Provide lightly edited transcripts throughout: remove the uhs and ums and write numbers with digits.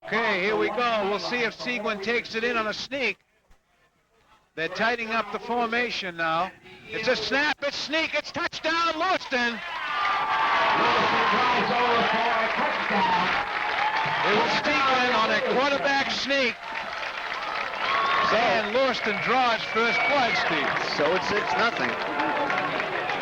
Okay, here we go. We'll see if Seguin takes it in on a sneak. They're tightening up the formation now. It's a snap, it's sneak, it's touchdown, Lewiston. It was Seguin on a quarterback sneak. And Lewiston draws first blood, Steve. So it's 6-0.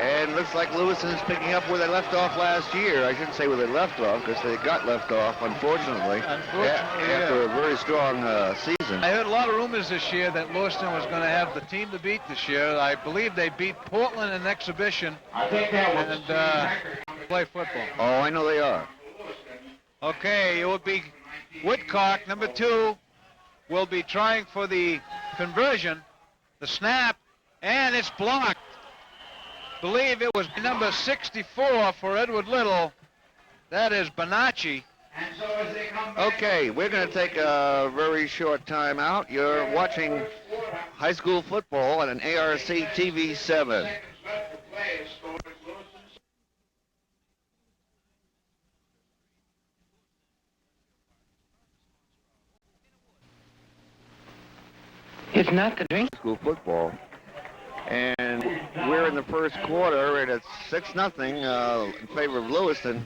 And looks like Lewiston is picking up where they left off last year. I shouldn't say where they left off, because they got left off, unfortunately. After a very strong season. I heard a lot of rumors this year that Lewiston was going to have the team to beat this year. I believe they beat Portland in exhibition and play football. Oh, I know they are. Okay, it will be Woodcock, number 2, will be trying for the conversion, the snap, and it's blocked. Believe it was number 64 for Edward Little. That is Bonacci. Okay, we're going to take a very short time out. You're watching high school football on an ARC TV 7. It's not the drink. School football. And we're in the first quarter, and it's 6-0 in favor of Lewiston.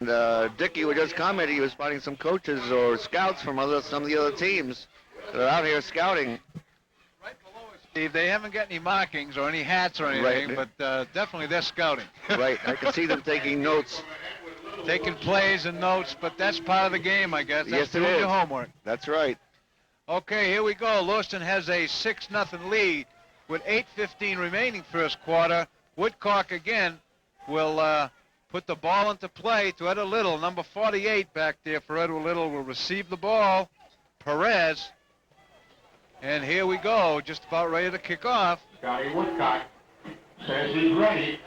And Dickey was just commenting he was finding some coaches or scouts from some of the other teams that are out here scouting. Steve, they haven't got any markings or any hats or anything, right. But definitely they're scouting. Right, I can see them taking notes. Taking plays and notes, but that's part of the game, I guess. That's Yes, it doing is. your homework. That's right. Okay, here we go. Lewiston has a 6-0 lead with 8:15 remaining first quarter. Woodcock again will put the ball into play to Edward Little. Number 48 back there for Edward Little will receive the ball. Perez. And here we go, just about ready to kick off. Scotty Woodcock says he's ready.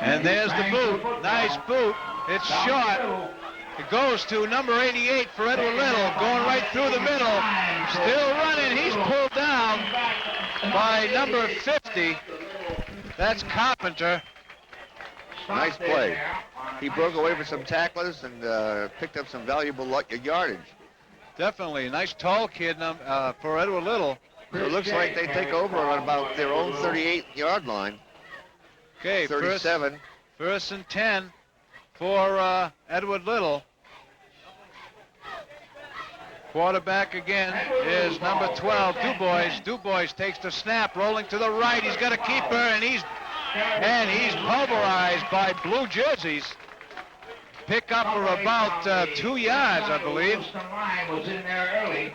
And there's the boot. Nice boot. It's short. It goes to number 88 for Edward Little, going right through the middle. Still running. He's pulled down by number 50. That's Carpenter. Nice play. He broke away from some tacklers and picked up some valuable yardage. Definitely. Nice tall kid for Edward Little. So it looks like they take over on about their own 38-yard line. Okay, 37. First and 10 for Edward Little. Quarterback again is number 12, DuBois. DuBois takes the snap, rolling to the right. He's got a keeper, and he's pulverized by blue jerseys. Pick up for about 2 yards, I believe. Was in there early.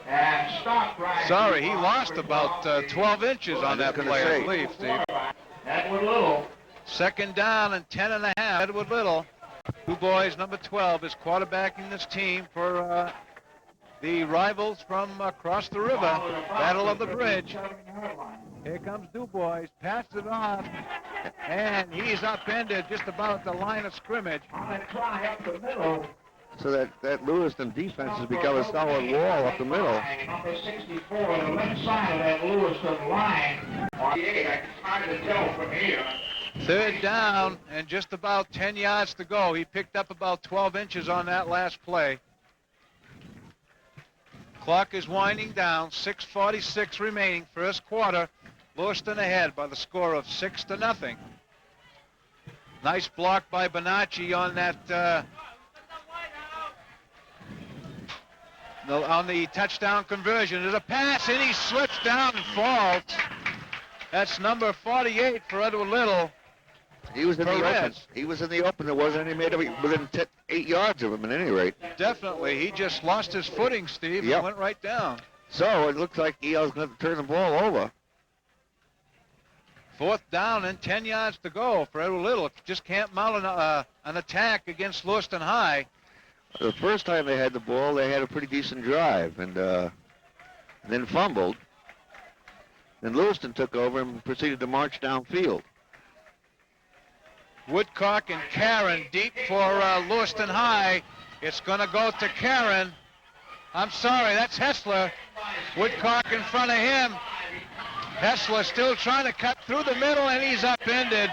And stopped right. Sorry, he lost about 12 inches on that play, I believe, Steve. Edward Little. Second down and 10.5. Edward Little. DuBois, number 12, is quarterbacking this team for the rivals from across the river. Battle of the Bridge. Here comes DuBois, passes it off, and he's upended just about the line of scrimmage. On a try up the middle. So that Lewiston defense has become a solid wall up the middle. Number 64, the left side of that Lewiston line. 48, I can kind of tell from here. Third down and just about 10 yards to go. He picked up about 12 inches on that last play. Clock is winding down. 6:46 remaining. First quarter. Lewiston ahead by the score of 6-0. Nice block by Bonacci on that on the touchdown conversion. There's a pass and he slips down and falls. That's number 48 for Edward Little. He was in Perez. the open. He was in the open. There wasn't any made within 8 yards of him at any rate. Definitely. He just lost his footing, Steve, and went right down. So it looks like EL's going to turn the ball over. Fourth down and 10 yards to go for Edward Little. Just can't mount an attack against Lewiston High. The first time they had the ball, they had a pretty decent drive and then fumbled. Then Lewiston took over and proceeded to march downfield. Woodcock and Karen deep for Lewiston High. It's going to go to Karen. I'm sorry, that's Hessler. Woodcock in front of him. Hessler still trying to cut through the middle, and he's upended.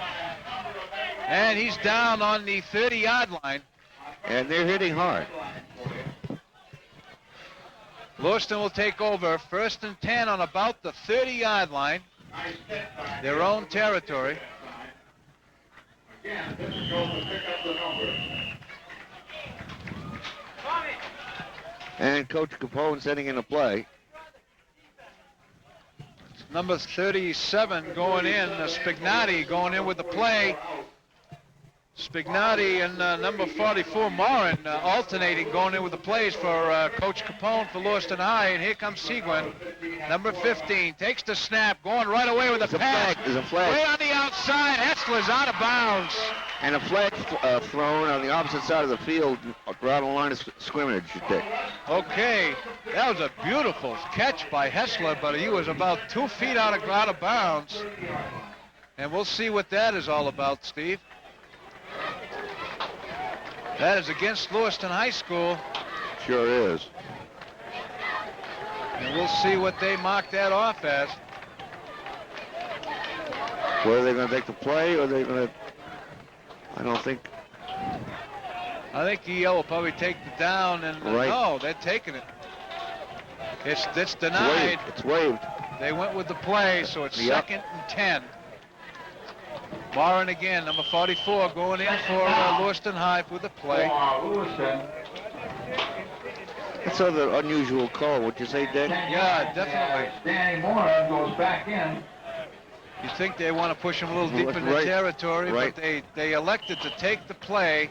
And he's down on the 30-yard line. And they're hitting hard. Lewiston will take over 1st and 10 on about the 30-yard line. Their own territory. And Coach Capone setting in a play. Number 37 going in, Spignati going in with the play. Spignati and number 44, Morin, alternating, going in with the plays for Coach Capone for Lewiston High. And here comes Seguin, number 15, takes the snap, going right away with a pass. There's a flag. Way on the outside, Hessler's out of bounds. And a flag thrown on the opposite side of the field around the line of scrimmage. Okay, that was a beautiful catch by Hessler, but he was about 2 feet out of bounds. And we'll see what that is all about, Steve. That is against Lewiston High School. Sure is. And we'll see what they mark that off as. Whether they're going to take the play or they're going to... I think EL will probably take the down, and right. No, they're taking it. It's denied. It's waived. They went with the play, so it's 2nd and 10. Morin again, number 44, going in for Lewiston High with the play. That's sort of an unusual call, would you say, Dick? Yeah, definitely. Danny Morin goes back in. You think they want to push him a little deep in the territory, but they elected to take the play.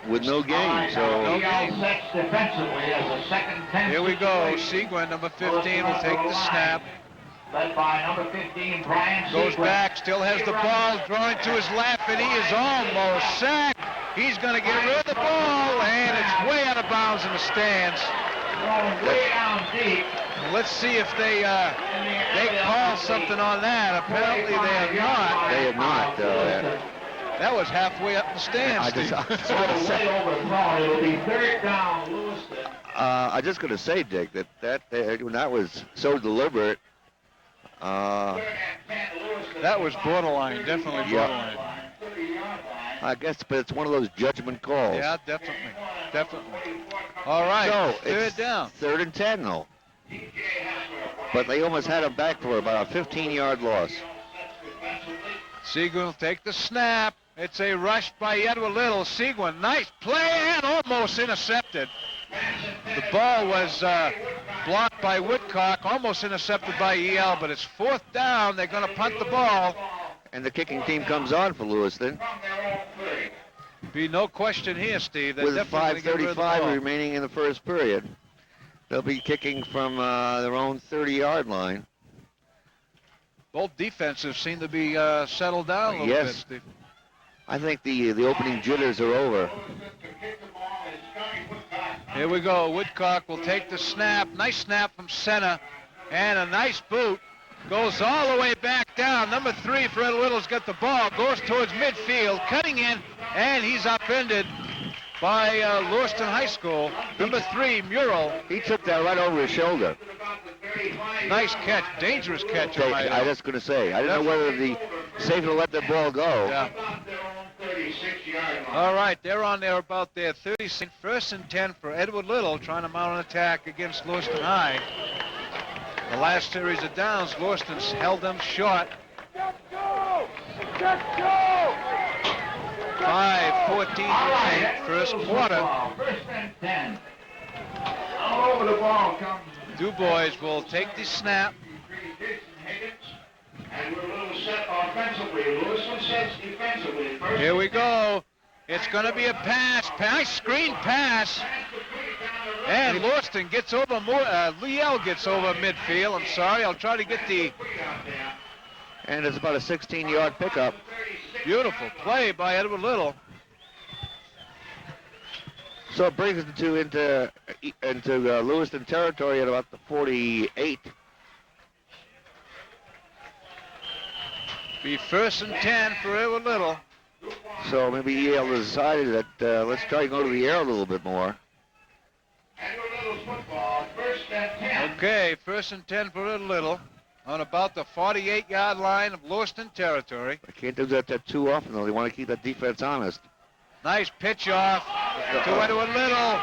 With no gain, so... No gain. Sets defensively as a 2nd and 10. Here we go. Seguin, number 15, will take the snap. Led by number 15, Brian Goes Seguin. back, still has the ball, drawing to his left, and he is almost sacked. He's going to get rid of the ball, and it's way out of bounds in the stands. Going way down deep. Let's see if they call something on that. Apparently they have not. They have not. That was halfway up the stands. It'll be 3rd down, Lewiston. I'm just going to say, Dick, that was so deliberate. That was borderline, definitely borderline. I guess, but it's one of those judgment calls. Yeah, definitely. All right, So 3rd down. 3rd and 10, though. But they almost had him back for about a 15-yard loss. Seguin will take the snap. It's a rush by Edward Little. Seguin, nice play, and almost intercepted. The ball was blocked by Woodcock, almost intercepted by EL, but it's 4th down. They're going to punt the ball. And the kicking team comes on for Lewiston. Be no question here, Steve. They're With definitely gonna get rid of the 5:35 ball. remaining in the first period. They'll be kicking from their own 30-yard line. Both defenses seem to be settled down a little bit, Steve. I think the opening jitters are over. Here we go. Woodcock will take the snap. Nice snap from center. And a nice boot. Goes all the way back down. Number 3, Fred Little's got the ball. Goes towards midfield. Cutting in. And he's upended by Lewiston High School. Number 3, Murrell. He took that right over his shoulder. Nice catch. Dangerous catch. I was just going to say. I didn't know whether the safe to let the ball go. Yeah. All right, they're on there about their 36. 1st and 10 for Edward Little, trying to mount an attack against Lewiston High. The last series of downs, Lewiston's held them short. 5:14 remaining, first quarter. 1st and 10. All over the ball comes. DuBois will take the snap. And we're a little set offensively. Lewiston sets defensively. Here we go. It's going to be a pass. Nice screen pass. And Lewiston gets over more. Liel gets over midfield. I'm sorry. I'll try to get the... And it's about a 16-yard pickup. Beautiful play by Edward Little. So it brings it into Lewiston territory at about the 48. Be 1st and 10 for Edward Little. So maybe EL decided that let's try to go to the air a little bit more. Edward Little's football, 1st and 10. Okay, 1st and 10 for Edward Little. on about the 48-yard line of Lewiston territory. They can't do that too often, though. They want to keep that defense honest. Nice pitch off to Edward Little.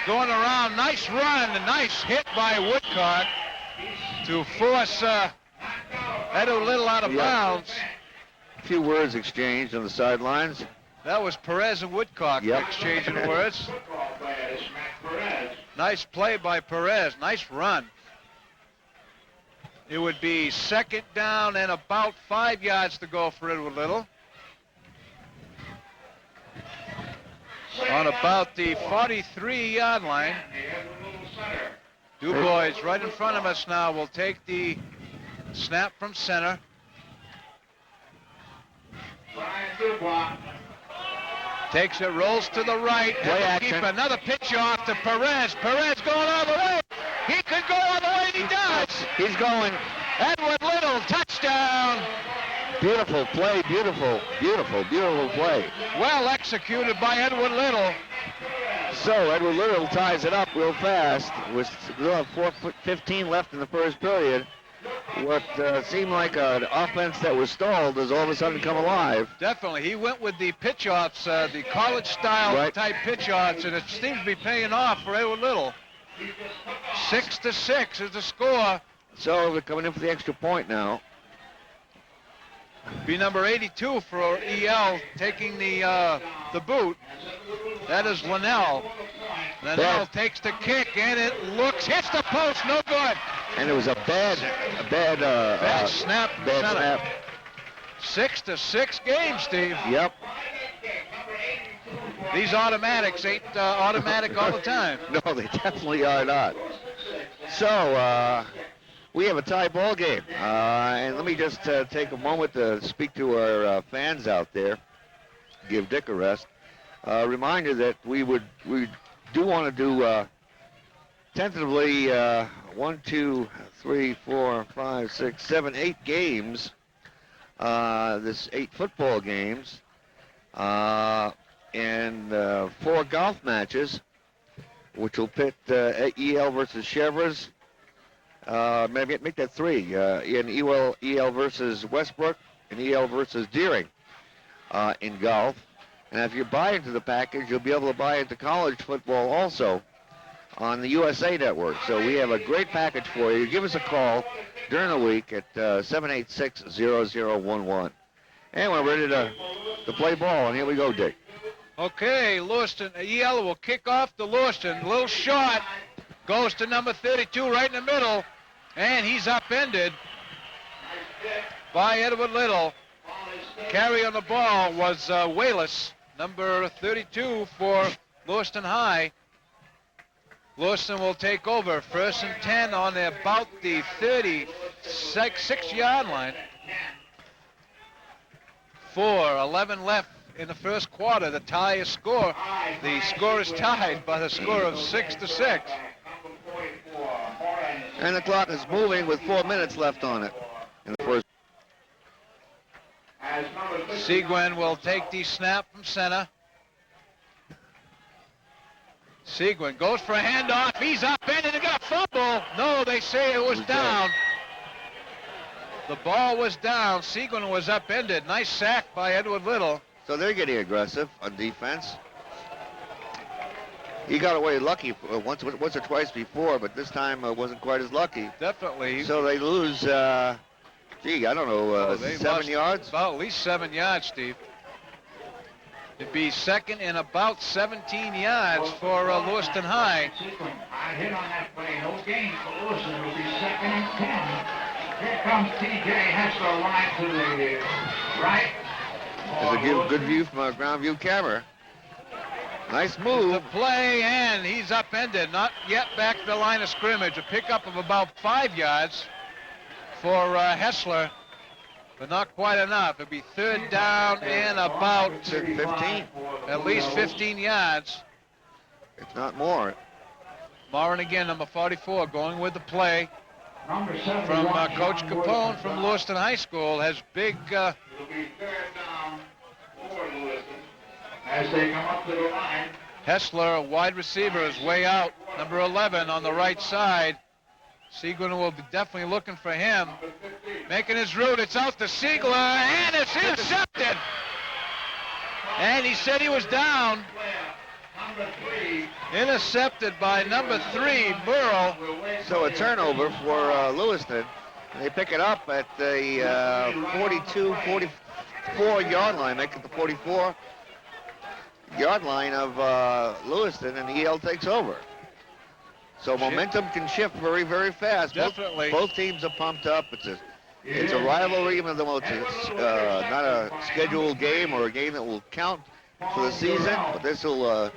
Going around. Nice run. A nice hit by Woodcock to force Edward Little out of bounds. A few words exchanged on the sidelines. That was Perez and Woodcock exchanging words. Nice play by Perez. Nice run. It would be second down and about 5 yards to go for Edward Little. On about the 43-yard line. Du Bois right in front of us now will take the snap from center. Takes it, rolls to the right. Keep another pitch off to Perez. Perez going all the way. He could go all the way. He does. He's going. Edward Little, touchdown. Beautiful play. Beautiful play. Well executed by Edward Little. So Edward Little ties it up real fast. With 4:15 left in the first period. What seemed like an offense that was stalled has all of a sudden come alive. Definitely. He went with the pitch-offs, the college-style type pitch-offs, and it seems to be paying off for Edward Little. 6-6 is the score. So they're coming in for the extra point now. Be number 82 for EL taking the boot. That is Linnell. Linnell takes the kick, and it hits the post, no good. And it was a bad snap. Bad snap. 6-6 game, Steve. Yep. These automatics ain't automatic all the time. No, they definitely are not. So we have a tie ball game. And let me just take a moment to speak to our fans out there. Give Dick a rest. Reminder that we do want to do tentatively 1, 2, 3, 4, 5, 6, 7, 8 games. This 8 football games. And 4 golf matches, which will pit EL versus Chevres. Maybe make that 3. In EL versus Westbrook and EL versus Deering in golf. And if you buy into the package, you'll be able to buy into college football also on the USA Network. So we have a great package for you. Give us a call during the week at 786-0011. And we're ready to play ball. And here we go, Dick. Okay, Lewiston, EL will kick off to Lewiston. Little shot goes to number 32 right in the middle, and he's upended by Edward Little. Carry on the ball was Wallace, number 32 for Lewiston High. Lewiston will take over, 1st and 10 on about the 36-yard line. 4:11 left in the first quarter. The score is tied by the score of 6-6. And the clock is moving with 4 minutes left on it in the first. Seguin will take the snap from center. Seguin goes for a handoff. He's up in and got a fumble. No, they say it was down. The ball was down. Seguin was upended. Nice sack by Edward Little. So they're getting aggressive on defense. He got away lucky once or twice before, but this time wasn't quite as lucky. Definitely. So they lose, I don't know, 7 yards? About at least 7 yards, Steve. It'd be second and about 17 yards for Lewiston High. I hit on that play. No gain for Lewiston. It'll be 2nd and 10. Here comes T.J. Hessler wide to the right. There's a good view from a ground view camera. Nice move. The play, and he's upended. Not yet back to the line of scrimmage. A pickup of about 5 yards for Hessler, but not quite enough. It'll be 3rd down and about 15. At least 15 yards. If not more. Morin again, number 44, going with the play. From Coach Capone from Lewiston High School has big. It'll be 3rd down for Lewiston as they come up to the line. Hessler, a wide receiver, is way out. Number 11 on the right side. Siegler will be definitely looking for him. Making his route. It's out to Siegler, and it's intercepted. And he said he was down. Intercepted by number 3, Burrow. So a turnover for Lewiston. They pick it up at the 44-yard line, make it the 44-yard line of Lewiston, and EL takes over. So momentum can shift very, very fast. Definitely. Both teams are pumped up. It's a rivalry, even though it's not a scheduled game or a game that will count for the season. But this will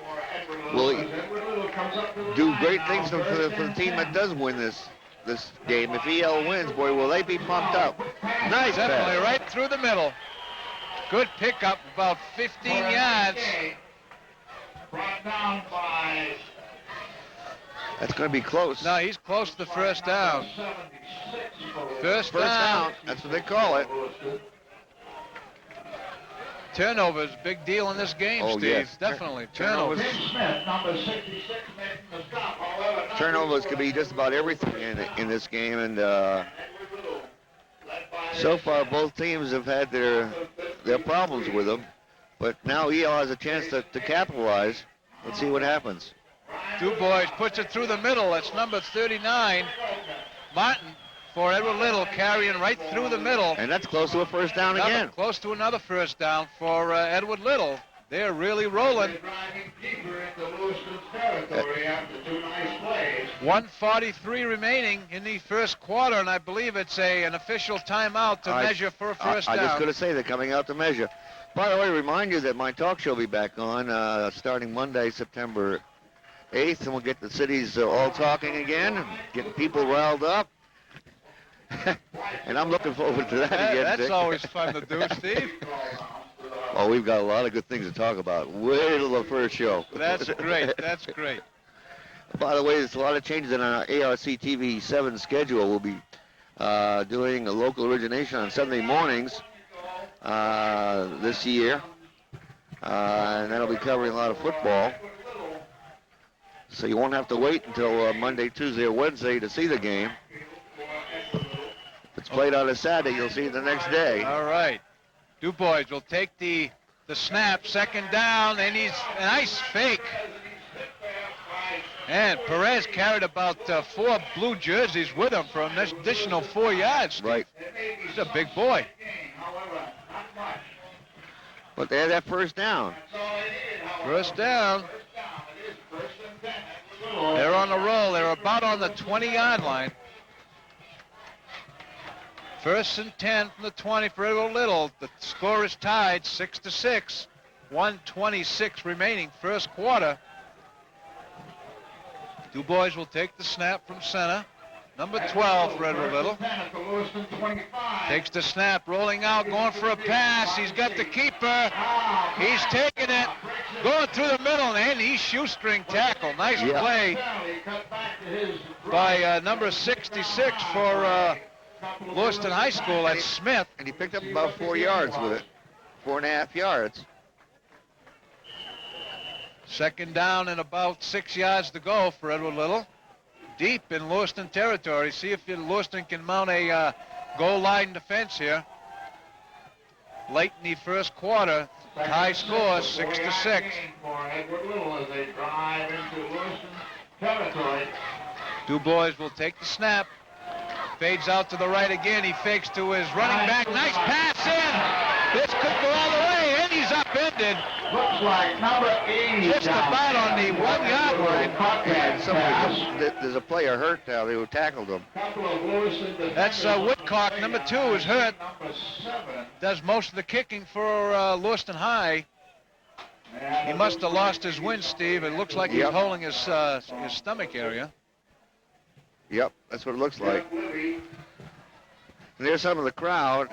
do great things for the team that does win this game. If EL wins, boy, will they be pumped up. Nice Definitely pass. right through the middle. Good pickup, about 15 yards. Brought down by That's going to be close. No, he's close to the first down. First down. That's what they call it. Turnovers, big deal in this game, Oh, Steve. yes. Definitely. Turnovers. Turnovers. Smith, number 66, making the stop. However, Turnovers could be just about everything in this game, and so far both teams have had their problems with them, but now EL has a chance to capitalize. Let's see what happens. DuBois puts it through the middle. That's number 39, Martin, for Edward Little, carrying right through the middle. And that's close to a first down again. Close to another first down for Edward Little. They're really rolling. driving deeper into Lewiston's territory after 2 nice plays. 1:43 remaining in the first quarter, and I believe it's an official timeout to measure for a first I down. just going to say they're coming out to measure. By the way, remind you that my talk show will be back on starting Monday, September 8th, and we'll get the cities all talking again, getting people riled up. And I'm looking forward to that again. That's Dick. always fun to do, Steve. Oh, we've got a lot of good things to talk about. Wait till the first show. That's great. That's great. By the way, there's a lot of changes in our ARC TV 7 schedule. We'll be doing a local origination on Sunday mornings this year. And that'll be covering a lot of football. So you won't have to wait until Monday, Tuesday, or Wednesday to see the game. If it's played on a Saturday, you'll see it the next day. All right. DuBois will take the snap, second down, and he's a nice fake. And Perez carried about 4 blue jerseys with him for an additional 4 yards. Right. He's a big boy. But they had that first down. First down. They're on the roll. They're about on the 20-yard line. First and 10 from the 20 for Edward Little. The score is tied 6-6. 1:26 remaining, first quarter. DuBois will take the snap from center. Number 12 for Edward Little. Takes the snap, rolling out, going for a pass. He's got the keeper. He's taking it, going through the middle, and he's shoestring tackle. Nice play by number 66 for Lewiston High School. That's Smith. And he picked up about 4 yards with it. 4.5 yards. Second down and about 6 yards to go for Edward Little. Deep in Lewiston territory. See if Lewiston can mount a goal line defense here. Late in the first quarter, high score 6-6. DuBois will take the snap. Fades out to the right again. He fakes to his running back. Nice pass in. This could go all the way, and he's upended. Looks like number 80. Just about on the 1-yard line. There's a player hurt now. They tackled him. That's Woodcock. Number 2 is hurt. Does most of the kicking for Lewiston High. He must have lost his wind, Steve. It looks like he's holding his stomach area. Yep, that's what it looks like. And there's some of the crowd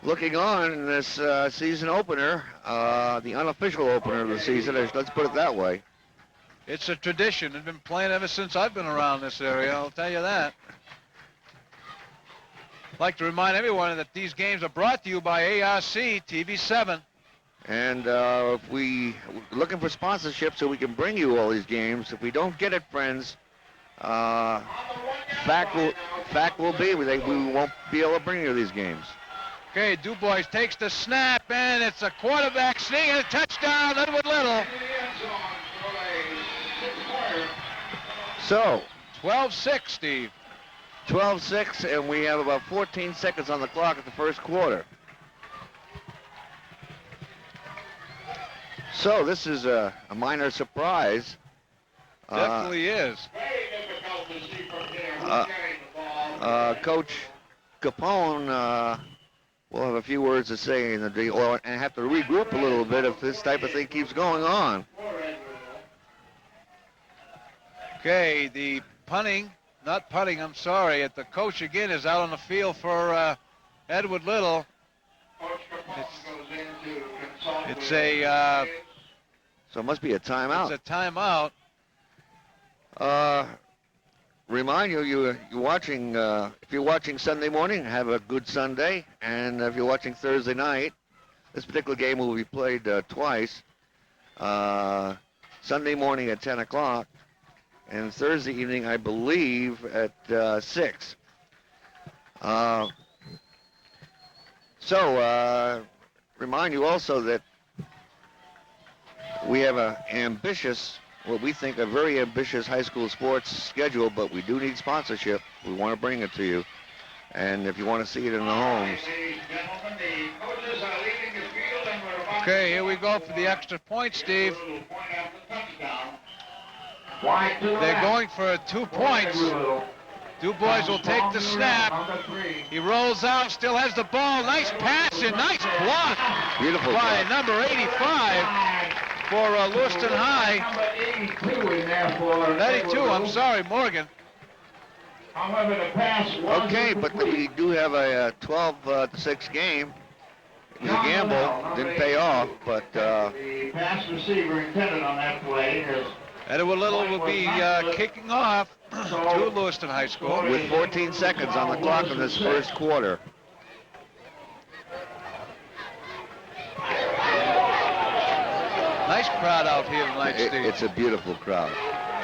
looking on in this season opener, the unofficial opener of the season. Let's put it that way. It's a tradition. It's been playing ever since I've been around this area, I'll tell you that. I'd like to remind everyone that these games are brought to you by ARC TV 7. And if we're looking for sponsorship so we can bring you all these games. If we don't get it, friends, Fact will be we won't be able to bring you these games. Okay, Dubois takes the snap, and it's a quarterback sneak and a touchdown, Edward Little. So, 12-6, Steve. 12-6, and we have about 14 seconds on the clock at the first quarter. So this is a minor surprise. Definitely is. Coach Capone will have a few words to say in the deal, and have to regroup a little bit if this type of thing keeps going on. Okay, the I'm sorry, at the coach again is out on the field for Edward Little. It's a so it must be a timeout. It's a timeout. Remind you, you're watching. If you're watching Sunday morning, have a good Sunday. And if you're watching Thursday night, this particular game will be played twice. Sunday morning at 10 o'clock, and Thursday evening, I believe, at 6. Remind you also that we have what we think a very ambitious high school sports schedule, but we do need sponsorship. We want to bring it to you. And if you want to see it in the homes. Okay, here we go for the extra point, Steve. They're going for 2 points. Dubois will take the snap. He rolls out, still has the ball. Nice pass and nice block. Beautiful by block. number 85 for Lewiston High. 92, I'm sorry, Morgan. Okay, but we do have a 12-6 game. It was a gamble, didn't pay off, but the pass receiver intended on that play is Edward Little will be kicking off to Lewiston High School. with 14 seconds on the clock in this first quarter. Nice crowd out here tonight, Steve. It's a beautiful crowd.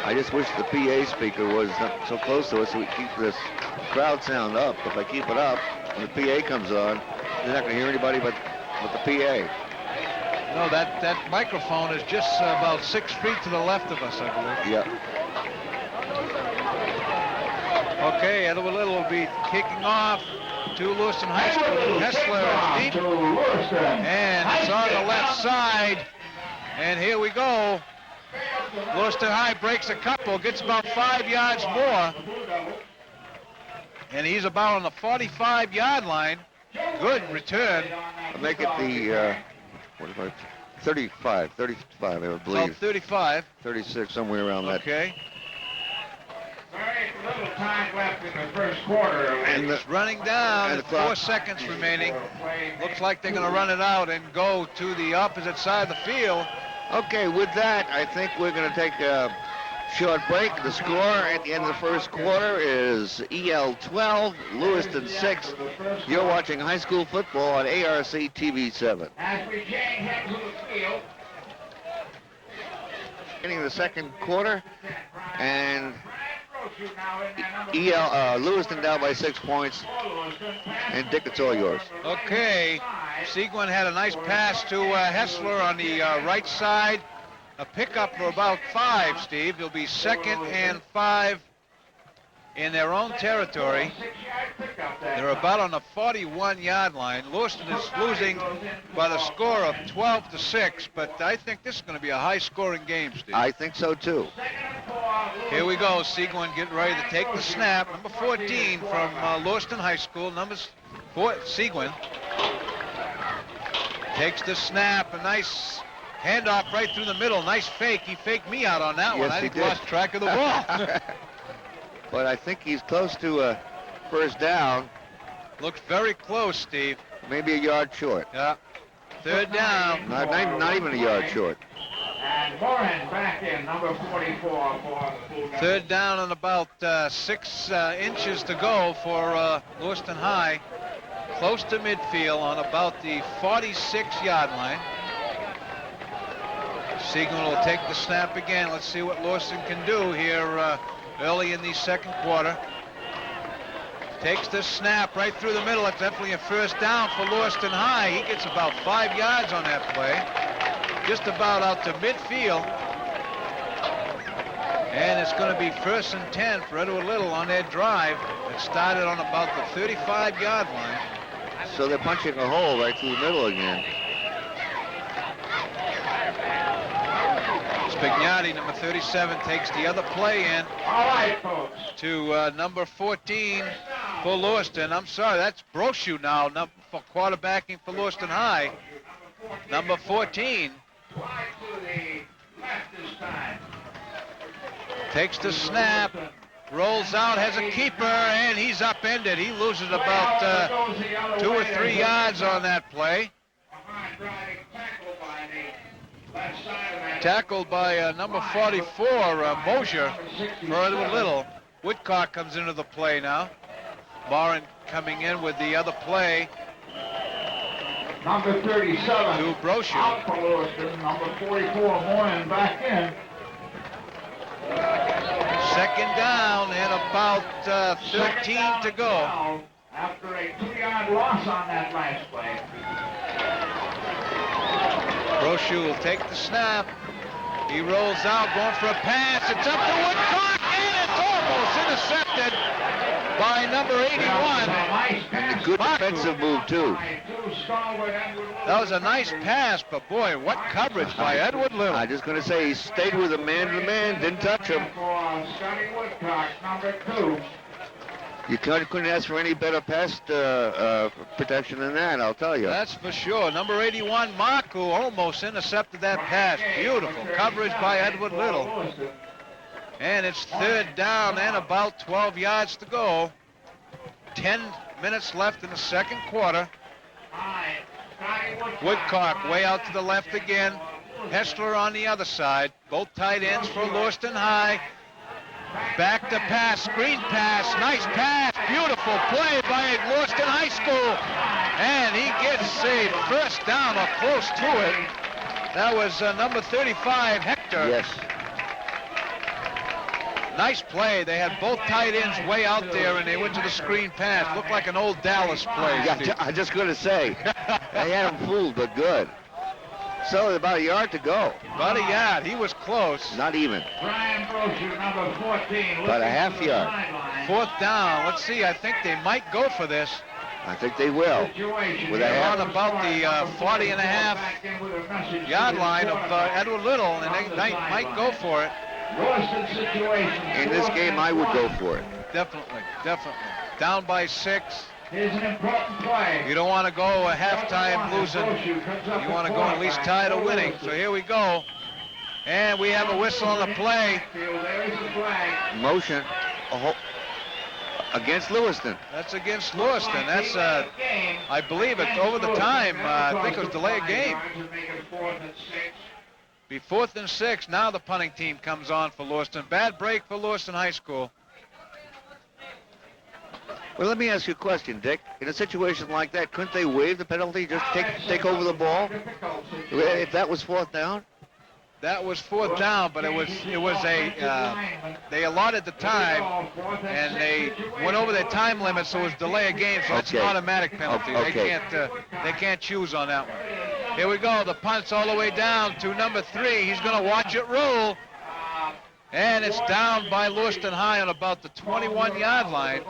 I just wish the PA speaker was not so close to us so we keep this crowd sound up. If I keep it up, when the PA comes on, you're not going to hear anybody but the PA. No, that microphone is just about 6 feet to the left of us, I believe. Yeah. Okay, Edward Little will be kicking off to Lewiston High School. Hessler is deep. And it's on the left side. And here we go. Lewiston High breaks a couple, gets about 5 yards more. And he's about on the 45-yard line. Good return. I'll make it the 35, I would believe. About 35. 36, somewhere around that. Okay. very little time left in the first quarter. And It's running down, and the 4 clock. seconds remaining. Looks like they're going to run it out and go to the opposite side of the field. Okay, with that, I think we're going to take a short break. The score at the end of the first quarter is EL 12, Lewiston 6. You're watching high school football on ARC TV 7. As we change head to the field. Beginning of the second quarter, and Lewiston down by 6 points. And Dick, it's all yours. Okay, Seguin had a nice pass to Hessler on the right side. A pickup for about 5, Steve. It'll be 2nd and 5 in their own territory. They're about on the 41-yard line. Lewiston is losing by the score of 12-6, but I think this is going to be a high-scoring game, Steve. I think so, too. Here we go. Seguin getting ready to take the snap. Number 14 from Lewiston High School. Seguin takes the snap. A nice handoff right through the middle. Nice fake. He faked me out on that one. Yes, I he think did. lost track of the ball. But I think he's close to a first down. Looks very close, Steve. Maybe a yard short. Yeah. 3rd down. Not even a yard short. And Moran back in, number 44 for the full 3rd down and about 6 inches to go for Lewiston High. Close to midfield on about the 46-yard line. Seguin will take the snap again. Let's see what Lewiston can do here early in the second quarter. Takes the snap right through the middle. It's definitely a first down for Lewiston High. He gets about 5 yards on that play. Just about out to midfield. And it's going to be 1st and 10 for Edward Little on their drive. It started on about the 35-yard line. So they're punching a hole right through the middle again. Spignati, number 37, takes the other play in. All right, folks. To number 14 for Lewiston. I'm sorry, that's Brochu now for quarterbacking for Lewiston High. Number 14. Wide to the left this time. Takes the snap, rolls out, has a keeper, and he's upended. He loses about 2 or 3 yards on that play. Tackled by number 44, Mosier, for Edward Little. Woodcock comes into the play now. Morin coming in with the other play. Number 37. To Brochu. Out for Lewiston. Number 44, Morin back in. 2nd down and about 13 to go. Down after a 2-yard loss on that last play. Brochu will take the snap. He rolls out, going for a pass. It's up to Woodcock, and it's almost intercepted by number 81. And a good defensive move, too. That was a nice pass, but boy, what coverage by Edward Little. I'm just going to say he stayed with him man-to-man, didn't touch him. For Scotty Woodcock, number 2. You couldn't ask for any better pass protection than that, I'll tell you. That's for sure. Number 81, Mark, who almost intercepted that pass. Beautiful coverage by Edward Little. And it's 3rd down and about 12 yards to go. 10 minutes left in the second quarter. Woodcock way out to the left again. Hessler on the other side. Both tight ends for Lewiston High. Back to pass, screen pass, nice pass, beautiful play by Lewiston High School. And he gets a first down or close to it. That was number 35, Hector. Yes. Nice play. They had both tight ends way out there, and they went to the screen pass. Looked like an old Dallas play. Yeah, I'm just going to say, they had him fooled, but good. So about a yard to go. About a yard. He was close. Not even. Brian Brochu, number 14. About a half yard. 4th down. Let's see. I think they might go for this. I think they will. With a They're half. on about the 40.5 yard line of Edward Little, and they might go for it. In this game, I would go for it. Definitely. Down by 6. Here's an important play. You don't want to go a halftime losing. You want to go at least tied or winning. So here we go. And we have a whistle on the play. Motion against Lewiston. That's against Lewiston. That's, I believe it's over the time. I think it was delay of game. Be 4th and 6. Now the punting team comes on for Lewiston. Bad break for Lewiston High School. Well, let me ask you a question, Dick. In a situation like that, couldn't they waive the penalty, just take over the ball? If that was 4th down? That was 4th down, but it was a they allotted the time, and they went over their time limit, so it was delay of game, so it's an automatic penalty. Okay. They can't choose on that one. Here we go. The punt's all the way down to number 3. He's going to watch it roll. And it's down by Lewiston High on about the 21-yard line.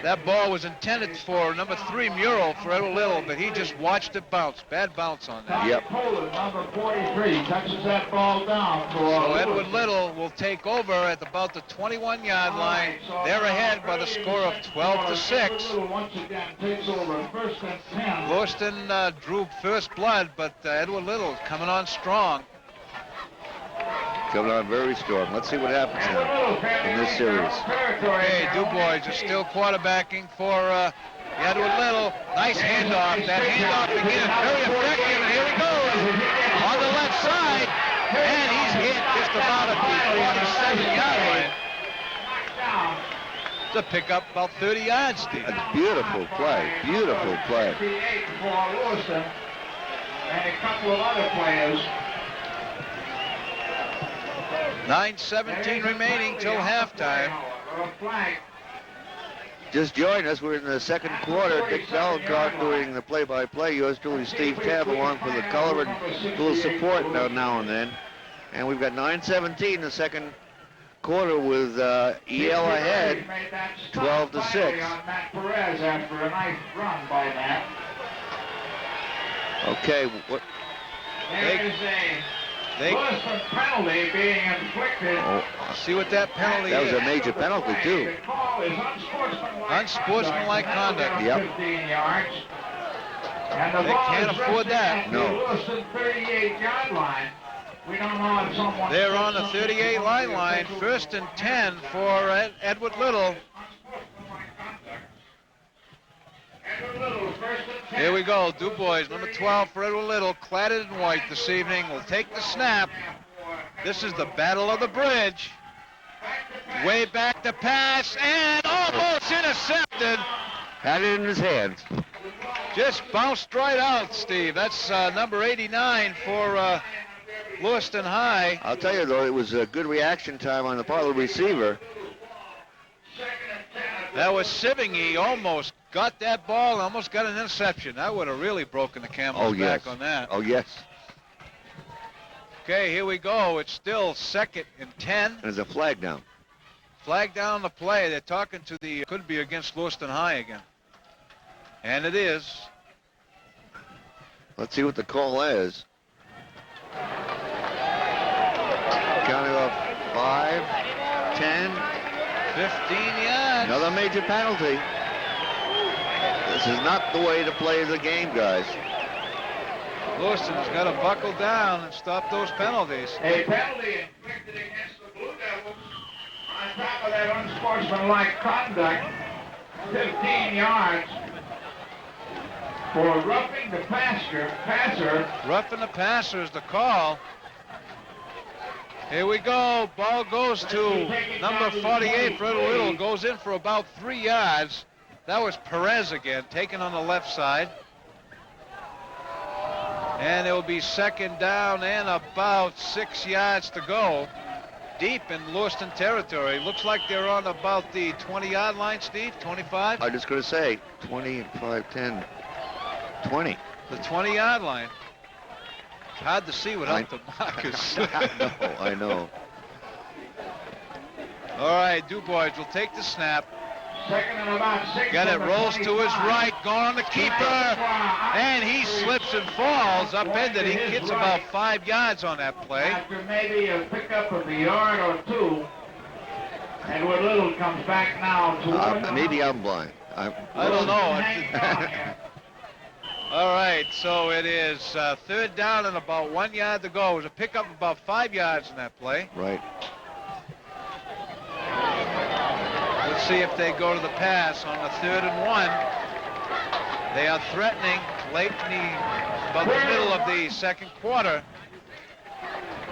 That ball was intended for number 3, Murrell, for Edward Little, but he just watched it bounce. Bad bounce on that. Yep. Number 43 touches that ball down. So Edward Little will take over at about the 21-yard line. They're ahead by the score of 12-6. Once again takes over 1st and 10. Lewiston drew first blood, but Edward Little coming on strong. Coming on very strong. Let's see what happens now in this series. Hey, DuBois is still quarterbacking for Edward Little. Nice handoff. That handoff again, very effective. And here he goes on the left side. And he's hit just about at the 47-yard line. To pick up about 30 yards, Steve. A beautiful play. Beautiful play. For Lewiston and a couple of other players. 9:17 remaining till halftime. Just joined us. We're in the second quarter. Dick Bellencott doing the play-by-play. Yours truly, Steve Tabb, along for the color and a little support now and then. And we've got 9:17 in the second quarter with EL ahead, 12-6. Okay, what? Lewiston penalty being inflicted. See what that penalty That was is. a major penalty, too. The call is Unsportsmanlike conduct. Yep. 15 yards. And the They ball can't is afford resting that. at the No. Lewiston 38-yard line. We don't know if someone... They're on the 38 line. First and 10 for Edward Little. Here we go. DuBois, number 12 for Edward Little, cladded in white this evening. Will take the snap. This is the battle of the bridge. Way back to pass and almost intercepted. Had it in his hands. Just bounced right out, Steve. That's number 89 for Lewiston High. I'll tell you, though, it was a good reaction time on the part of the receiver. That was Sivingey, almost got that ball, almost got an interception. That would have really broken the camel's back on that. Oh, yes. Okay, here we go. It's still second and 10. There's a flag down. Flag down the play. They're talking to the, could be against Lewiston High again. And it is. Let's see what the call is. Counting up 5, 10. 15 yards. Another major penalty. This is not the way to play the game, guys. Lewiston's got to buckle down and stop those penalties. A penalty inflicted against the Blue Devils. On top of that unsportsmanlike conduct, 15 yards for roughing the passer. Roughing the passer is the call. Here we go. Ball goes to number 48 for Edward Little. Goes in for about 3 yards. That was Perez again, taken on the left side. And it will be second down and about 6 yards to go. Deep in Lewiston territory. Looks like they're on about the 20-yard line, Steve, 25? I'm just going to say 25, 10, 20. The 20-yard line. It's hard to see without the markers. I know. All right, DuBois will take the snap. Second and about 6. Got it, rolls to his right, going on the keeper, and he slips and falls upended. He gets about 5 yards on that play. After maybe a pickup of a yard or two, Edward Little comes back now to Maybe I'm blind. I don't know. All right, so it is third down and about 1 yard to go. It was a pickup of about 5 yards in that play. Right. Let's see if they go to the pass on the 3rd and 1. They are threatening late in about the middle of the second quarter.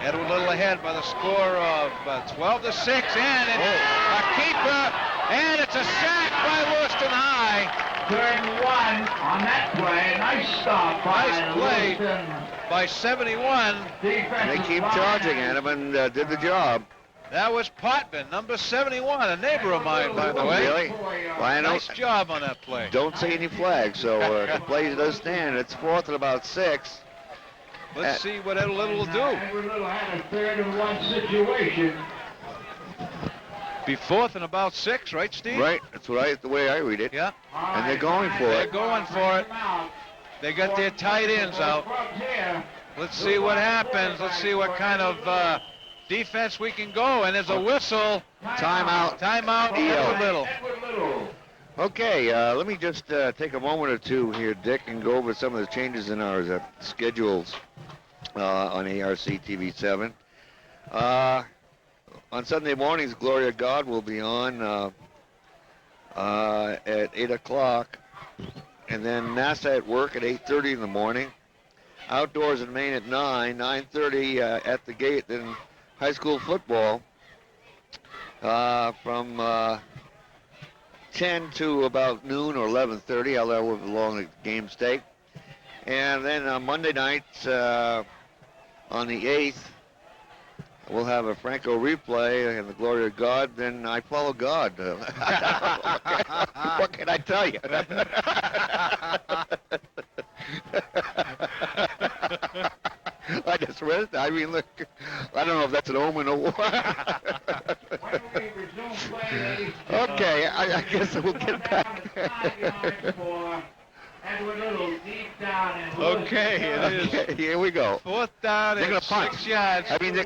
Edward Little ahead by the score of 12-6, and it's a keeper, and it's a sack by Lewiston High. 3rd and 1 on that play. Nice stop by Nice play Lewiston. by 71. And they keep charging at him and did the job. That was Potman, number 71, a neighbor of mine, by the way. Really? Well, I Nice job on that play. don't see any flags, so the play does stand. It's 4th and about 6. Let's see what Edward Little will do. Edward Little had a 3rd and 1 situation. Be 4th and about 6, right, Steve? Right, that's the way I read it. Yeah. And they're going for They're it. going for it. They got their tight ends out. Let's see what happens. Let's see what kind of defense we can go. And there's a whistle. Timeout. Timeout, Edward Little. Okay, let me just take a moment or two here, Dick, and go over some of the changes in our schedules on ARC TV 7. On Sunday mornings, Glory of God will be on at 8 o'clock. And then NASA at work at 8:30 in the morning. Outdoors in Maine at 9, 9:30 at the gate. Then high school football from 10 to about noon or 11:30, however long the games take. And then on Monday nights on the 8th, we'll have a Franco replay and the glory of God, then I follow God. What can I tell you? I just read it. I mean, look, I don't know if that's an omen or what. Okay, I guess we'll get back. Okay, it is. Okay, here we go. 4th down They're and gonna punt. 6 yards. I mean, they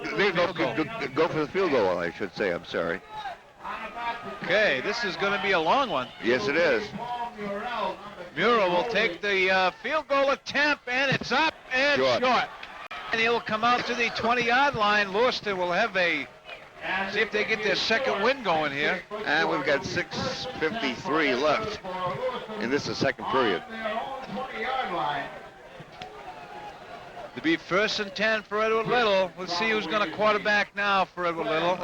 go for the field goal, I should say. I'm sorry. Okay, this is going to be a long one. Yes, it is. Mura will take the field goal attempt, and it's up and short. And he'll come out to the 20-yard line. Lewiston will have a, see if they get their second win going here. And we've got 6:53 left. And this is the second period. To be 1st and 10 for Edward Little. Let's see who's going to quarterback now for Edward Little.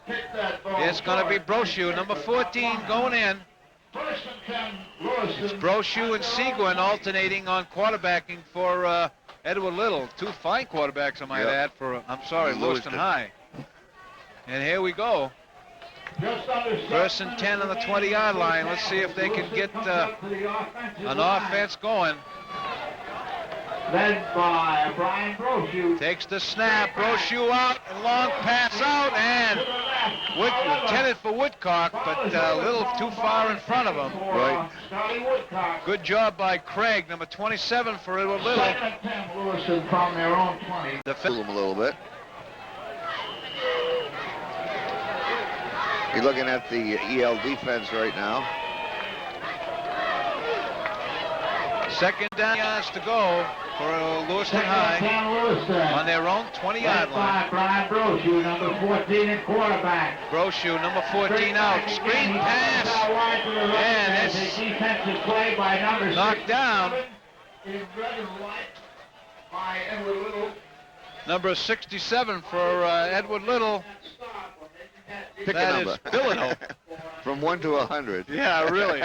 It's going to be Brochu, number 14, going in. It's Brochu and Seguin alternating on quarterbacking for Edward Little. 2 fine quarterbacks, I might add, for, Lewiston High. And here we go. 1st and 10 on the 20-yard line. Let's see if they can get an offense going. Led by Brian Brochu. Takes the snap. Brochu out, and long pass out, and intended for Woodcock, but a little too far in front of him. Right. Good job by Craig, number 27 for Edward Little. Lewiston from their own 20. Fool him a little bit. You're looking at the EL defense right now. 2nd down, yards to go for Lewiston High on their own 20-yard line. Brian Brochu, number 14 at quarterback. Brochu, number 14 out. Screen pass. And it's defensive play by number knocked down. In red and white by Edward Little. Number 67 for Edward Little. Pick That a number. is Billino. From 1 to 100. Yeah, really.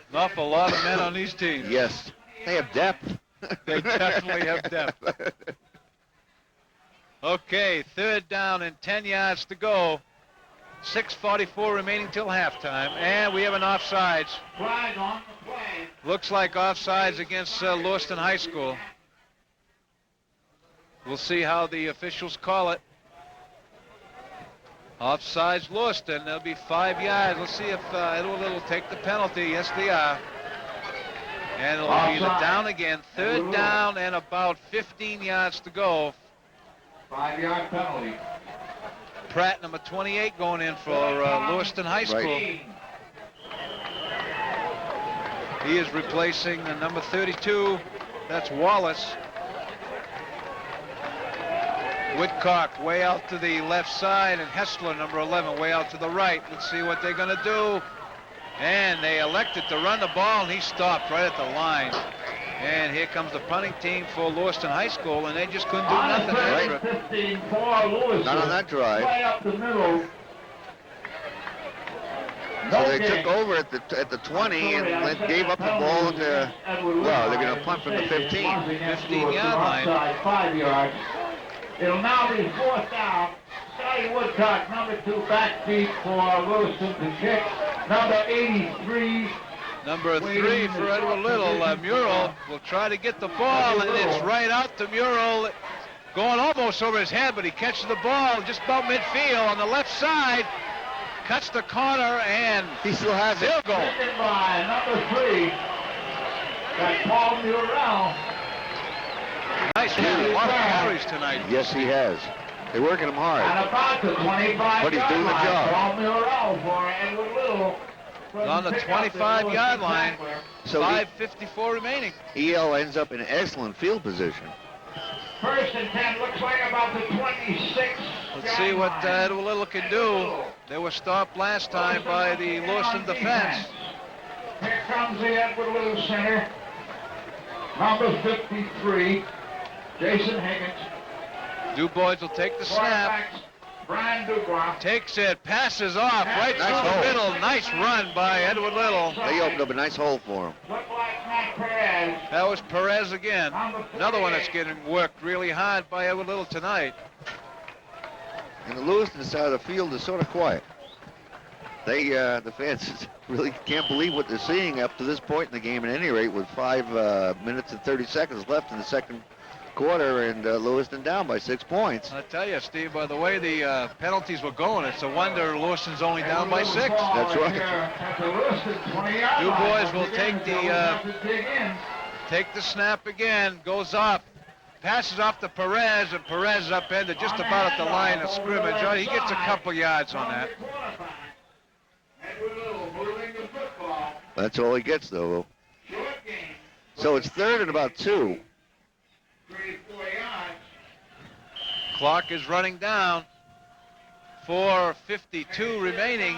An awful lot of men on these teams. Yes. They have depth. They definitely have depth. Okay, 3rd down and 10 yards to go. 6:44 remaining till halftime, and we have an offsides. Flag on the play. Looks like offsides against Lewiston High School. We'll see how the officials call it. Offsides Lewiston. There'll be 5 yards. Let's see if Edward Little will take the penalty. Yes, they are. And it'll be the down again. 3rd down and about 15 yards to go. 5-yard penalty. Pratt, number 28, going in for Lewiston High School. Right. He is replacing the number 32. That's Wallace. Woodcock way out to the left side, and Hessler, number 11, way out to the right. Let's see what they're going to do. And they elected to run the ball, and he stopped right at the line. And here comes the punting team for Lewiston High School, and they just couldn't do nothing after it. 15 for Lewiston. Not on that drive. Way up the middle. So they took over at the 20 and then gave up the ball to, well, they're going to punt from the 15. 15-yard line. 5 yards. It'll now be 4th down. Scotty Woodcock, number 2 backseat for Lewiston to kick. Number 83. Number 3 for Edward Little. Mural will try to get the ball, and it's right out to Mural. Going almost over his head, but he catches the ball just about midfield on the left side. Cuts the corner, and He still has it. field goal. Taken by number 3. That's Paul Murrell. Nice hit. A lot of carries tonight. Yes, he has. They're working him hard. And about the 25 But he's doing the job. Paul Murrell for Edward Little. On the 25-yard line. So 5:54 remaining. EL ends up in excellent field position. 1st and 10, looks like about the 26. Let's see what Edward Little can do. They were stopped last time by the Lewiston defense. Here comes the Edward Little center. Number 53, Jason Higgins. DuBois will take the snap. Quarterbacks, Brian Dubois. Takes it, passes off right Nice through the hole. middle. Nice run by Edward Little. They opened up a nice hole for him. Look like Matt Perez. That was Perez again. Number Another one that's 48. getting worked really hard by Edward Little tonight. And the Lewiston side of the field is sort of quiet. They, the fans really can't believe what they're seeing up to this point in the game at any rate, with 5 minutes and 30 seconds left in the second quarter, and Lewiston down by 6 points. I tell you, Steve, by the way the penalties were going, it's a wonder Lewiston's only down by 6. That's right. At the Lewiston 20-yard You line. boys will Once again, take the, Joe will have to dig in. Take the snap again, goes off, passes off to Perez, and Perez is upended just about at the line of scrimmage. Oh, he gets a couple yards on that. Edward Little moving the football. That's all he gets, though. Short game. So it's third and about 2. 3 to 4 yards. Clock is running down. 4:52 remaining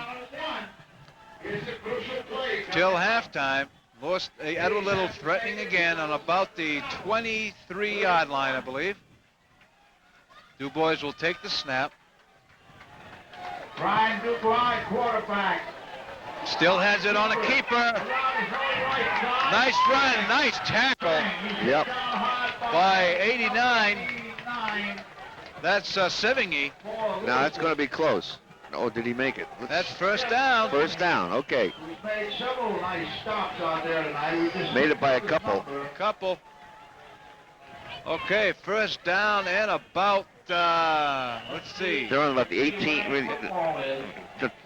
Here's a crucial play. till halftime. Edward Little threatening again on about the 23-yard line, I believe. Du Bois will take the snap. Brian Dubois, quarterback. Still has it on a keeper. Nice run, nice tackle Yep. by 89. That's Sevingy. Now it's going to be close. Oh, did he make it? That's first down. First down. Okay. We've made several nice stops out there tonight. We just Made it by a couple. Couple. Okay, first down and about, let's see, They're on about the 18, really,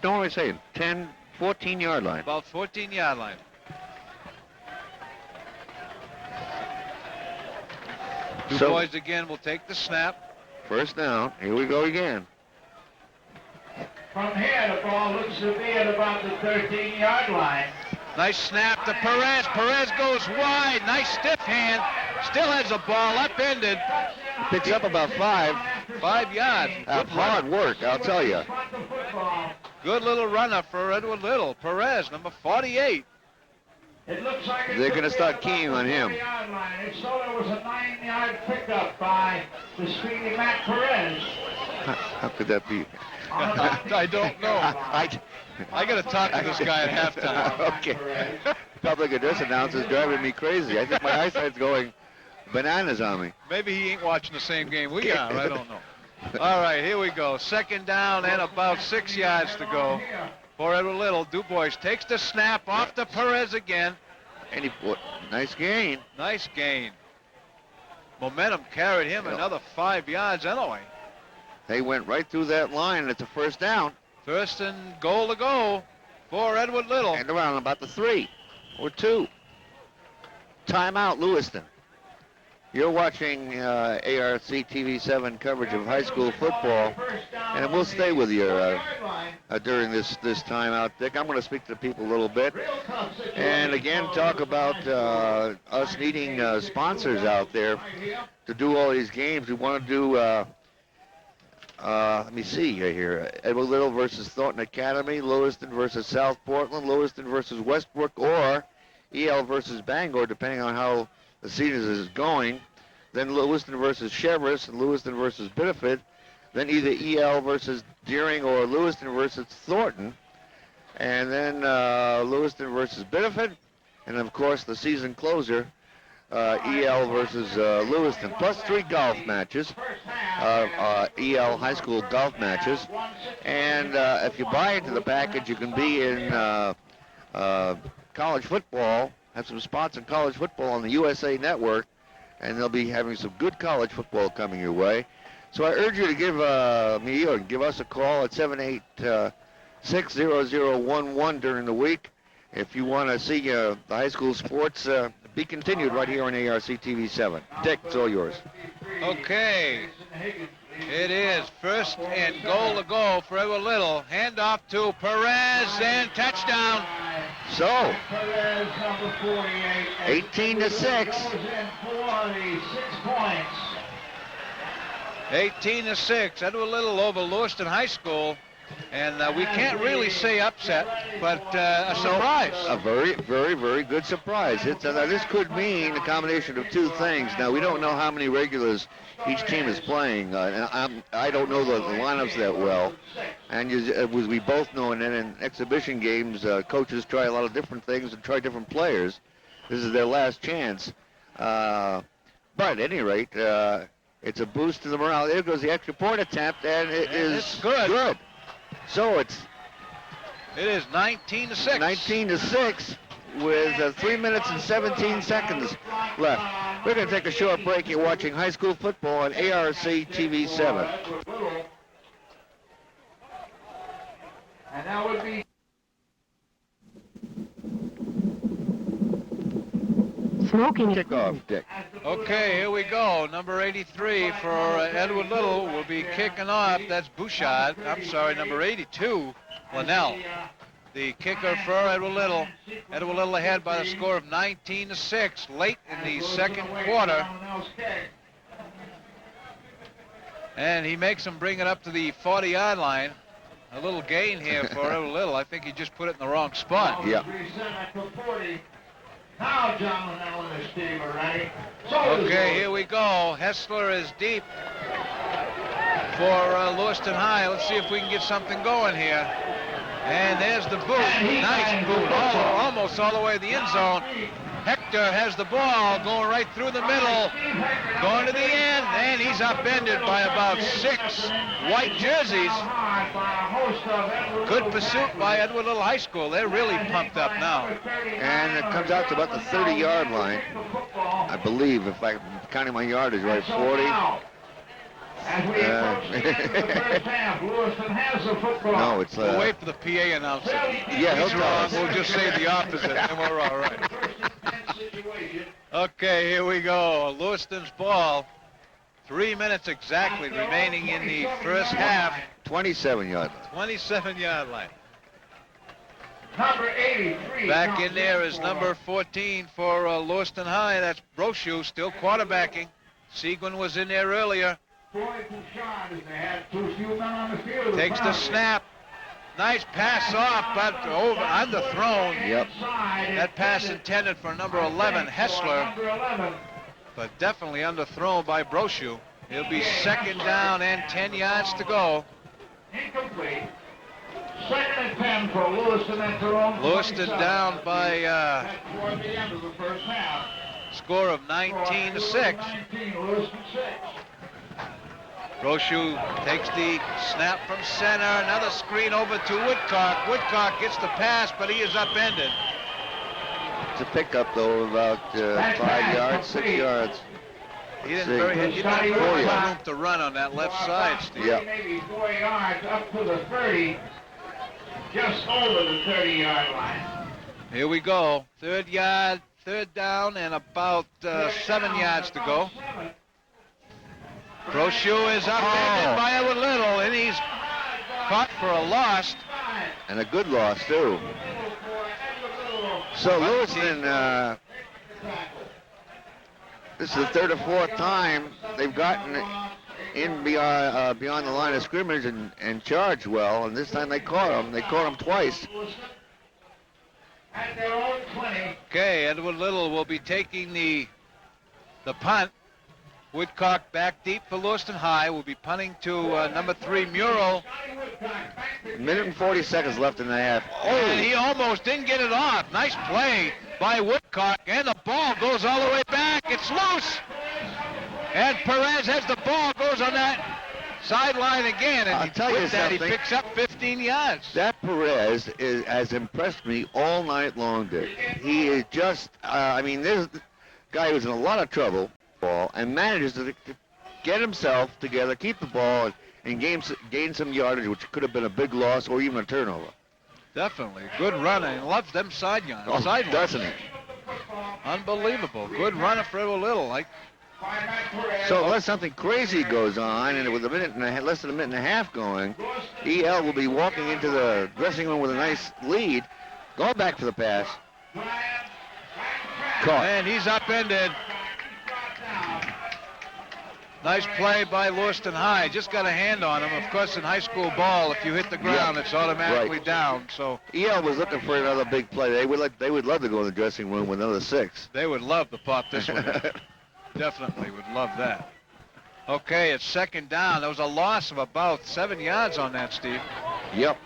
don't I say 10, 14-yard line. about 14-yard line. Du So- Bois again will take the snap. First down. Here we go again. From here, the ball looks to be at about the 13-yard line. Nice snap to Perez. Perez goes wide. Nice stiff hand. Still has the ball upended. Picks up about 5. 5 yards. Hard work, I'll tell you. Front the football. Good little runner for Edward Little. Perez, number 48. It looks like it They're could gonna be start at keying about on the him. 40-yard line. If so, there was a 9-yard pickup by the speedy Matt Perez. How could that be? I don't know. I got to talk to this guy at halftime. Okay. Public address announcer's driving me crazy. I think my eyesight's going bananas on me. Maybe he ain't watching the same game we are. I don't know. All right, here we go. Second down and about 6 yards to go for Edward Little. Du Bois takes the snap off to Perez again. And nice gain. Nice gain. Momentum carried him another 5 yards anyway. They went right through that line, and it's a first down. First and goal to go for Edward Little. And around about the 3 or 2. Timeout, Lewiston. You're watching ARC TV7 coverage of high school football, and we'll stay with you during this timeout, Dick. I'm going to speak to people a little bit, and again talk about us needing sponsors out there to do all these games. We want to do, let me see here, Edward Little versus Thornton Academy, Lewiston versus South Portland, Lewiston versus Westbrook, or EL versus Bangor, depending on how the season is going. Then Lewiston versus Cheverus and Lewiston versus Biddeford. Then either EL versus Deering or Lewiston versus Thornton. And then Lewiston versus Biddeford. And of course the season closer, EL versus Lewiston. Plus 3 golf matches, EL high school golf matches. And if you buy into the package, you can be in college football, have some spots in college football on the USA Network, and they'll be having some good college football coming your way. So I urge you to give me or give us a call at 786-0011 during the week if you want to see the high school sports be continued right here on ARC TV7. Dick, it's all yours. Okay. It is first and goal to go for Edward Little. Hand off to Perez and touchdown. So, Perez, number 48. 18-6. Goes in for the 6 points. 18-6. Edward Little over Lewiston High School. And we can't really say upset, but a surprise. A very, very, very good surprise. It's, this could mean a combination of 2 things. Now, we don't know how many regulars each team is playing. And I don't know the lineups that well. And as we both know, in exhibition games, coaches try a lot of different things and try different players. this is their last chance. But at any rate, it's a boost to the morale. There goes the extra point attempt, and it's good. So it is 19-6. 19-6 with 3 minutes and 17 seconds left. We're going to take a short break. You're watching high school football on ARC TV 7. And that would be Smoking. Kickoff, Dick. Okay, here we go. Number 83 for Edward Little will be kicking off. That's Bouchard. I'm sorry, number 82, Linnell. The kicker for Edward Little. Edward Little ahead by the score of 19-6 late in the second quarter. And he makes him bring it up to the 40-yard line. A little gain here for Edward Little. I think he just put it in the wrong spot. Yeah. Now, John Linnell and Steve are ready. Okay, here we go. Hessler is deep for Lewiston High. Let's see if we can get something going here. And there's the boot. Nice boot. Almost all the way to the end zone. Hector has the ball going right through the middle. Going to the end. And he's upended by about 6 white jerseys. Good pursuit by Edward Little High School. They're really pumped up now. And it comes out to about the 30-yard line, I believe, if I'm counting my yardage right, 40. No, it's... We'll wait for the PA announcer. Yeah, he's he'll wrong. tell us. We'll just say the opposite, and we're all right. Okay, here we go. Lewiston's ball. 3 minutes exactly remaining in the first half. 27-yard line. 27-yard line. Number 83. Back in there is number 14 for Lewiston High. That's Brochu, still quarterbacking. Seguin was in there earlier. Takes the snap. Nice pass off, but underthrown. Yep. That pass intended for number 11, Hessler, but definitely underthrown by Brochu. It'll be second down and 10 yards to go. Incomplete. Second and 10 for Lewiston at their own. Lewiston down by toward the end of the first half. score of 19-6. 19, Lewiston 6. Brochu takes the snap from center. Another screen over to Woodcock. Woodcock gets the pass, but he is upended. It's a pickup, though, of about 5 yards, 6 yards. He didn't have room to run on that left side, Steve. Yeah. Maybe 4 yards up to the 30, just over the 30-yard line. Here we go. Third down, and about 7 yards to go. Brochu is upended by Edward Little, and he's caught for a loss. And a good loss, too. So Lewiston, this is the third or fourth time they've gotten in beyond the line of scrimmage and charged well, and this time they caught him. They caught him twice. Okay, Edward Little will be taking the punt. Woodcock back deep for Lewiston High. Will be punting to number 3, Murrow. A minute and 40 seconds left in the half. And he almost didn't get it off. Nice play by Woodcock, and the ball goes all the way back. It's loose. And Perez has the ball, goes on that sideline again, and I'll tell you with that, he something. picks up 15 yards. That Perez has impressed me all night long, Dick. He is just, this guy who's in a lot of trouble and manages to get himself together, keep the ball, and gain some yardage, which could have been a big loss or even a turnover. Definitely. Good runner. He loves them sidelines. Doesn't he? Unbelievable. Good runner for Edward Little. So unless something crazy goes on, and with less than a minute and a half going, EL will be walking into the dressing room with a nice lead. Going back for the pass. Caught. And he's upended. Nice play by Lewiston High. Just got a hand on him. Of course, in high school ball, if you hit the ground, it's automatically down. So EL was looking for another big play. They would love to go in the dressing room with another 6. They would love to pop this one in. Definitely would love that. Okay, it's second down. There was a loss of about 7 yards on that, Steve. Yep.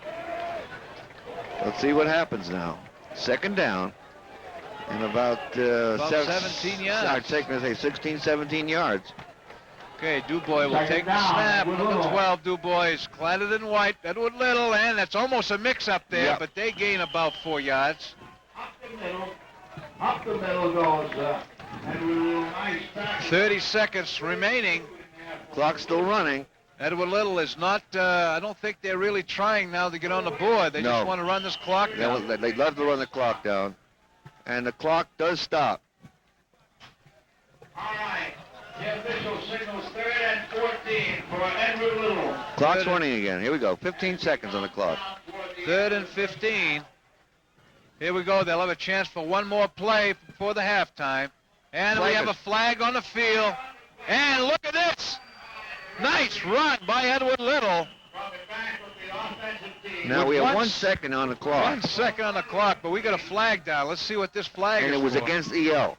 Let's see what happens now. Second down. And about, 17 yards. I'd say 16, 17 yards. Okay, Dubois will take the snap. Number 12, Dubois is cladded in white. Edward Little, and that's almost a mix-up there, Yep. but they gain about 4 yards. Up the middle goes Edward Little. Nice tackle. 30 seconds remaining. Clock's still running. Edward Little is not, I don't think they're really trying now to get on the board. They just No. want to run this clock down. They love to run the clock down. And the clock does stop. All right. The official signals 3rd and 14 for Edward Little. Clock's running again. Here we go. 15 seconds on the clock. 3rd and 15. Here we go. They'll have a chance for one more play before the halftime. And we have a flag on the field. And look at this. Nice run by Edward Little. Now we have 1 second on the clock. 1 second on the clock, but we got a flag down. Let's see what this flag And is it was for. against EL.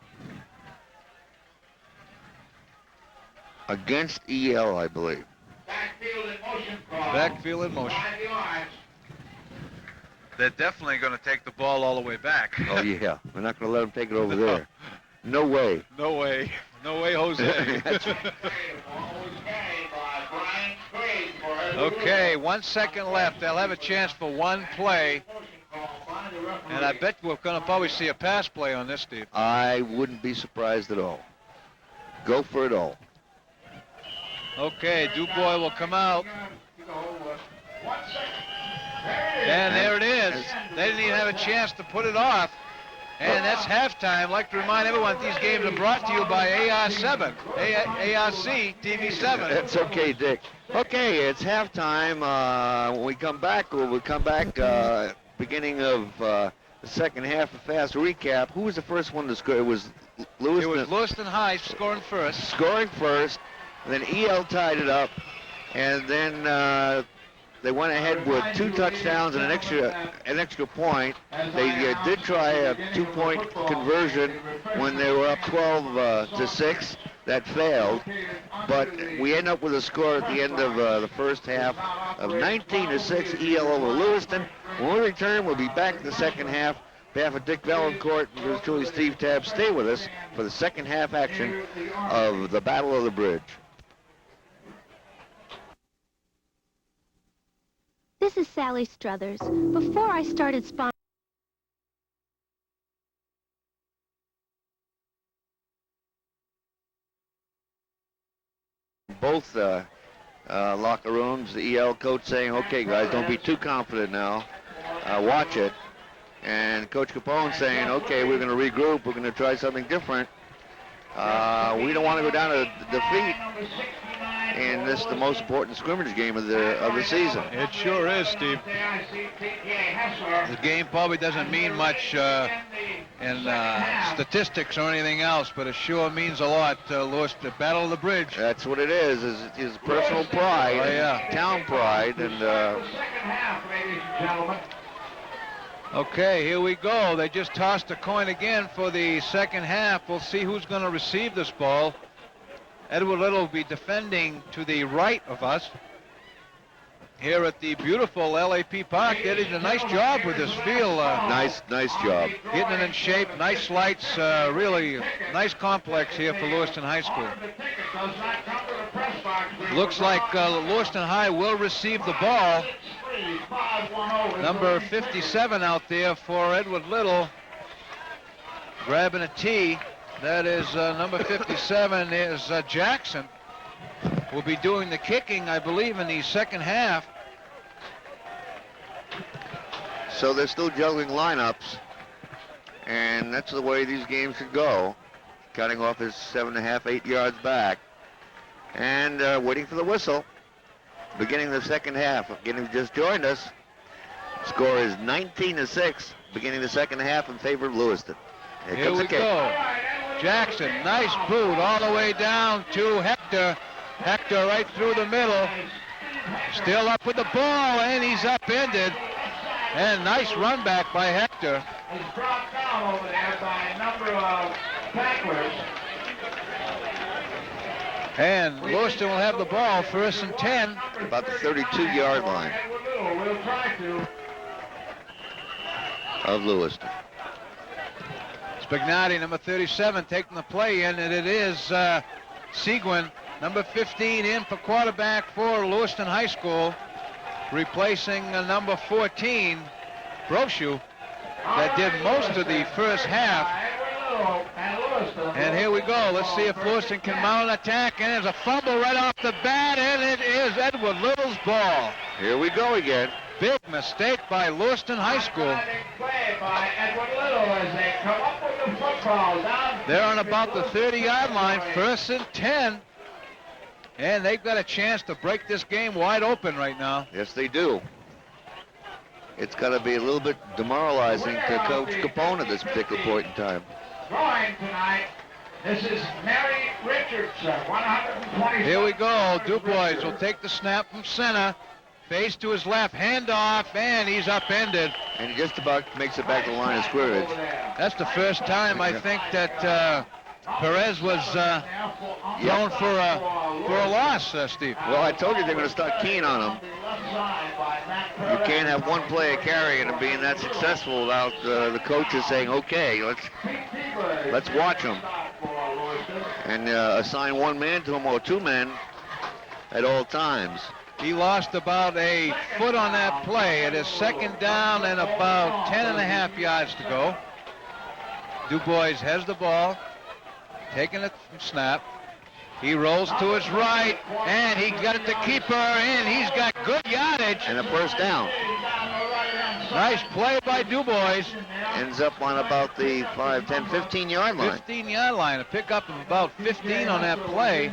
Against EL, I believe. Backfield in motion call. Backfield in motion. 5 yards. They're definitely going to take the ball all the way back. Oh, yeah. We're not going to let them take it over there. No way. No way. No way, Jose. Okay, 1 second left. They'll have a chance for one play. And I bet we're going to probably see a pass play on this, Steve. I wouldn't be surprised at all. Go for it all. Okay, Dubois will come out. And there it is. They didn't even have a chance to put it off. And that's halftime. I'd like to remind everyone that these games are brought to you by AR7, ARC TV7. That's okay, Dick. Okay, it's halftime. When we come back, beginning of the second half, a fast recap. Who was the first one to score? It was Lewiston. It was Lewiston High scoring first. Scoring first. Then EL tied it up. And then they went ahead with 2 touchdowns and an extra point. They did try a 2-point conversion when they were up 12-6. That failed, but we end up with a score at the end of the first half of 19-6, EL over Lewiston. When we return, we'll be back in the second half. On behalf of Dick Valancourt and yours truly, Steve Tabb, stay with us for the second half action of the Battle of the Bridge. This is Sally Struthers. Before I started sponsoring Both locker rooms, the EL coach saying, okay, guys, don't be too confident now. Watch it. And Coach Capone saying, okay, we're going to regroup. We're going to try something different. We don't want to go down to defeat in this, the most important scrimmage game of the season. It sure is, Steve. The game probably doesn't mean much in statistics or anything else, but it sure means a lot. Lewis, the Battle of the Bridge. That's what it is his personal pride, Oh, yeah. town pride, and Okay, here we go. They just tossed a coin again for the second half. We'll see who's going to receive this ball. Edward Little will be defending to the right of us here at the beautiful LAP Park. They did a nice job with this field. nice job. Getting it in shape, nice lights, really nice complex here for Lewiston High School. Looks like Lewiston High will receive the ball. Number 57 out there for Edward Little, grabbing a tee. That is number 57 is Jackson. Will be doing the kicking, I believe, in the second half. So they're still juggling lineups, and that's the way these games should go. Cutting off is 7.5, 8 yards back, and waiting for the whistle. Beginning the second half. Again, who just joined us. Score is 19-6. Beginning the second half in favor of Lewiston. Here we go. Jackson, nice boot all the way down to Hector. Hector right through the middle. Still up with the ball, and he's upended. And nice run back by Hector. He's dropped down over there by a number of tacklers. And Lewiston will have the ball, 1st and 10. About the 32-yard line We'll try to. of Lewiston. It's Spignati, number 37, taking the play in, and it is Seguin, number 15, in for quarterback for Lewiston High School, replacing number 14, Brochu, that did most of the first half. And here we go. Let's see if Lewiston can mount an attack, and there's a fumble right off the bat, and it is Edward Little's ball. Here we go again. Big mistake by Lewiston High School. They're on about the 30-yard line, 1st and 10. And they've got a chance to break this game wide open right now. Yes, they do. It's got to be a little bit demoralizing to Coach Capone at this particular point in time. Throwing tonight, this is Mary Richardson, 120. Here we go. Dubois will take the snap from center. Face to his left, handoff, and he's upended. And he just about makes it back to the line of scrimmage. That's the first time I think that Perez was thrown for a loss, Steve. Well, I told you they're going to start keying on him. You can't have one player carrying and being that successful without the coaches saying, okay, let's watch him. And assign one man to him or two men at all times. He lost about a foot on that play. It is 2nd down and about 10.5 yards to go. Dubois has the ball, taking it from snap. He rolls to his right, and he got it to keeper, and he's got good yardage. And a first down. Nice play by Dubois. Ends up on about the 5, 10, 15-yard line. 15-yard line. A pickup of about 15 on that play.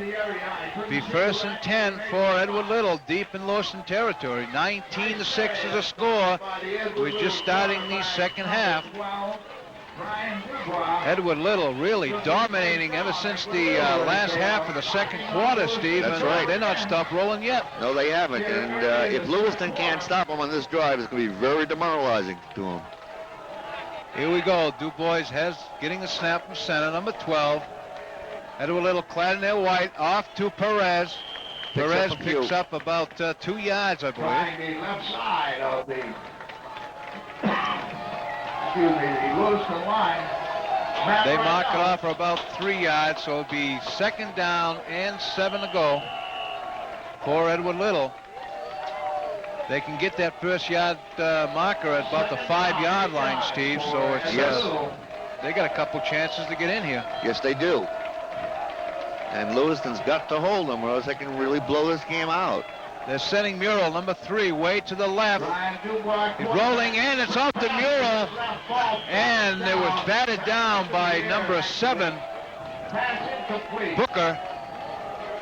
Be 1st and 10 for Edward Little, deep in Lewiston territory. 19-6 is the score. We're just starting the second half. Edward Little really dominating ever since the last half of the second quarter, Steve. That's and right. They're not stopped rolling yet. No, they haven't. And if Lewiston can't stop them on this drive, it's going to be very demoralizing to them. Here we go. Dubois getting the snap from center, number 12. Edward Little clad in their white, off to Perez. Perez picks up about 2 yards, I believe. The left side of the Lewiston line. They mark it off for about 3 yards, so it'll be 2nd down and 7 to go for Edward Little. They can get that first yard marker at about the 5-yard line, Steve, so it's they got a couple chances to get in here. Yes, they do. And Lewiston's got to hold them, or else they can really blow this game out. They're sending Murrell, number 3, way to the left. He's rolling, and it's off to Murrell. And it was batted down by number 7, Booker,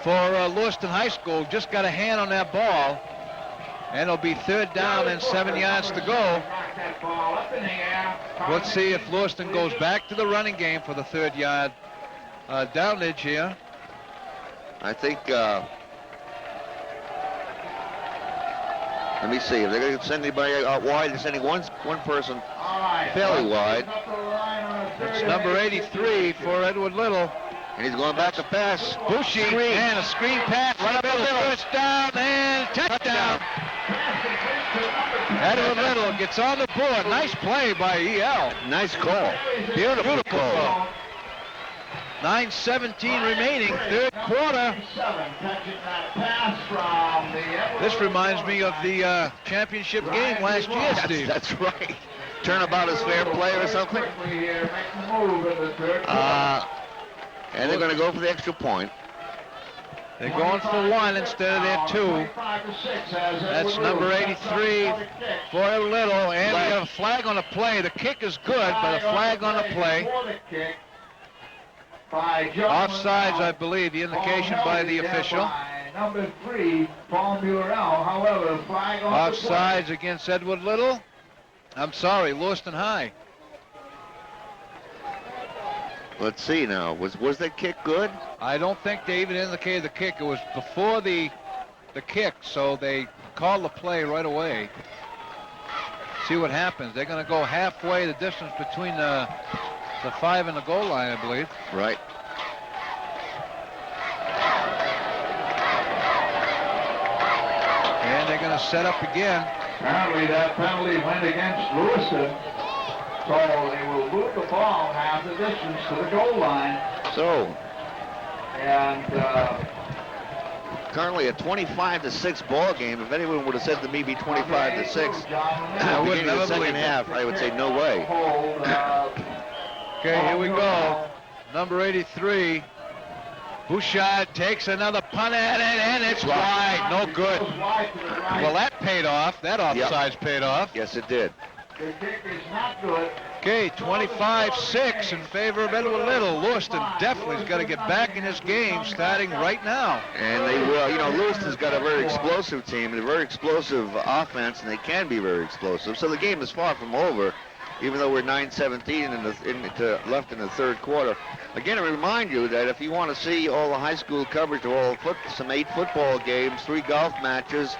for Lewiston High School. Just got a hand on that ball. And it'll be 3rd down and 7 yards to go. Let's see if Lewiston goes back to the running game for the 3rd yard downage here. I think, let me see, if they're going to send anybody out wide, they're sending one person fairly wide. It's number 83 for Edward Little. And he's going back to pass. Bushy, and a screen pass, right up the middle. First down and touchdown. Edward Little gets on the board. Nice play by EL. Nice call. Beautiful call. 9:17 remaining, 3rd quarter. This reminds me of the championship game last year, Steve. That's right. Turnabout is fair play or something. And they're going to go for the extra point. They're going for 1 instead of their 2. That's number 83 for Edward Little, and we have a flag on the play. The kick is good, but a flag on the play. Offsides, I believe, the indication by the official. Number 3, Paul Murrell, however, flag on Offsides against Edward Little. I'm sorry, Lewiston High. Let's see now. Was that kick good? I don't think they even indicated the kick. It was before the kick, so they called the play right away. See what happens. They're going to go halfway the distance between the 5 and the goal line, I believe. Right. And they're going to set up again. Apparently that penalty went against Lewiston. So they will move the ball half the distance to the goal line. So And currently a 25-6 ball game. If anyone would have said to me be 25-6 I would beginning of never the second believe it. half, I would say no way. Okay, here we go. Number 83. Bouchard takes another punt at it, and it's wide. No good. Well, that paid off. That offsides paid off. Yes, it did. The kick is not good. Okay, 25-6 in favor of Edward Little. Lewiston definitely has got to get back in this game starting right now. And they will. You know, Lewiston's got a very explosive team, a very explosive offense, and they can be very explosive. So the game is far from over, even though we're 9:17 left in the third quarter. Again, I remind you that if you want to see all the high school coverage of all some 8 football games, 3 golf matches,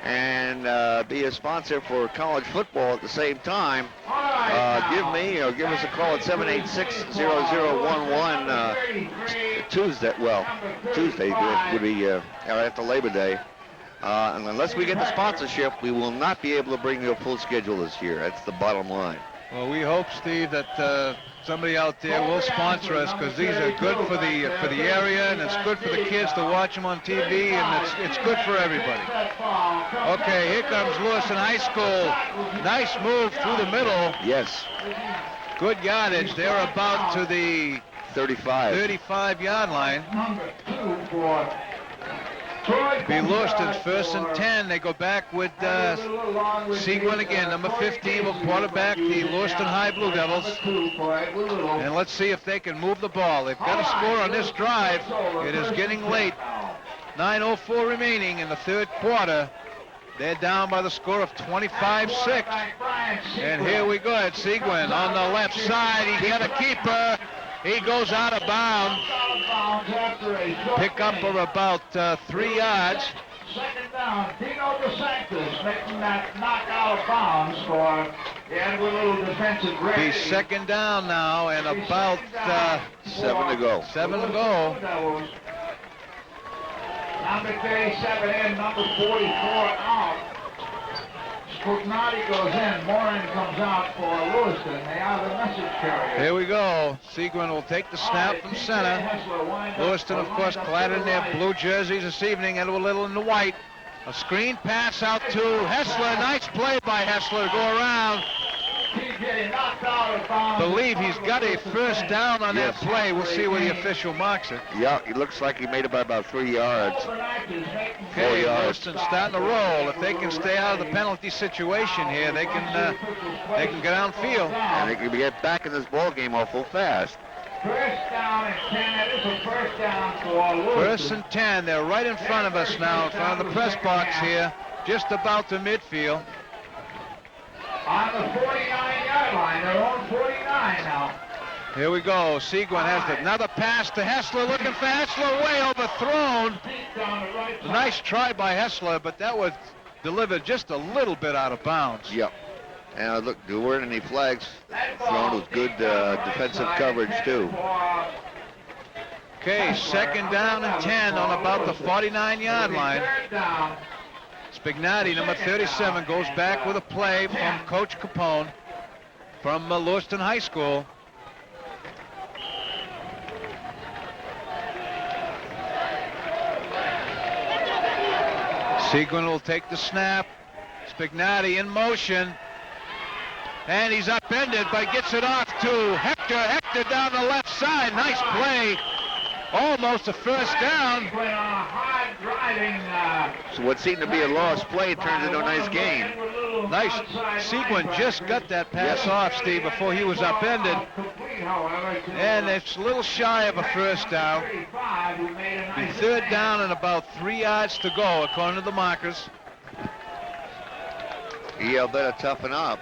and be a sponsor for college football at the same time, give me or give us a call at 786-0011 Tuesday. Well, Tuesday would be after Labor Day. And unless we get the sponsorship, we will not be able to bring you a full schedule this year. That's the bottom line. Well, we hope, Steve, that somebody out there will sponsor us, because these are good for the area, and it's good for the kids to watch them on TV, and it's good for everybody. Okay, here comes Lewiston High School. Nice move through the middle. Yes. Good yardage. They're about to the 35-yard line. Number 2 for Be Lewiston's 1st and 10. They go back with Seguin again, number 15 will quarterback the Lewiston High Blue Devils. And let's see if they can move the ball. They've got to score on this drive. It is getting late. 9:04 remaining in the third quarter. They're down by the score of 25-6. And here we go at Seguin on the left side. He's got a keeper. He goes out of bounds. Pick up of about 3 yards. Second down, Dino DeSantis making that knock out of bounds for the Edward Little defensive grade. He's second down now, and about 7 to go. 7 to go. Number 37 in, number 44 out. Spugnati goes in, Morin comes out for Lewiston. They are the message carrier. Here we go. Seguin will take the snap from center. Lewiston, of course, clad in their blue jerseys this evening, and a little in the white. A screen pass out to Hessler. Nice play by Hessler to go around. Believe he's got a first down on that play. We'll see where the official marks it. Yeah, it looks like he made it by about 3 yards. 4 Okay, yards. Lewiston starting to roll. If they can stay out of the penalty situation here, they can get downfield. And they can get back in this ball game awful fast. First down and 10. It is a first down for Lewiston. 1st and 10. They're right in front of us now, in front of the press box here, just about to midfield. On the 49-yard line. They're on 49 now. Here we go. Seguin has another pass to Hessler, looking for Hessler, way overthrown. A nice try by Hessler, but that was delivered just a little bit out of bounds. Yep. And look, there weren't any flags thrown. It was good defensive coverage, too. Okay, 2nd down and 10 on about the 49-yard line. Spignati, number 37, goes back with a play from Coach Capone from Lewiston High School. Seguin will take the snap. Spignati in motion. And he's upended, but gets it off to Hector. Hector down the left side. Nice play. Almost a first down. So what seemed to be a lost play turns into a nice gain. Nice. Seguin just got that pass off, Steve, before he was upended. And it's a little shy of a first down. The 3rd down and about 3 yards to go, according to the markers. EL better toughen up.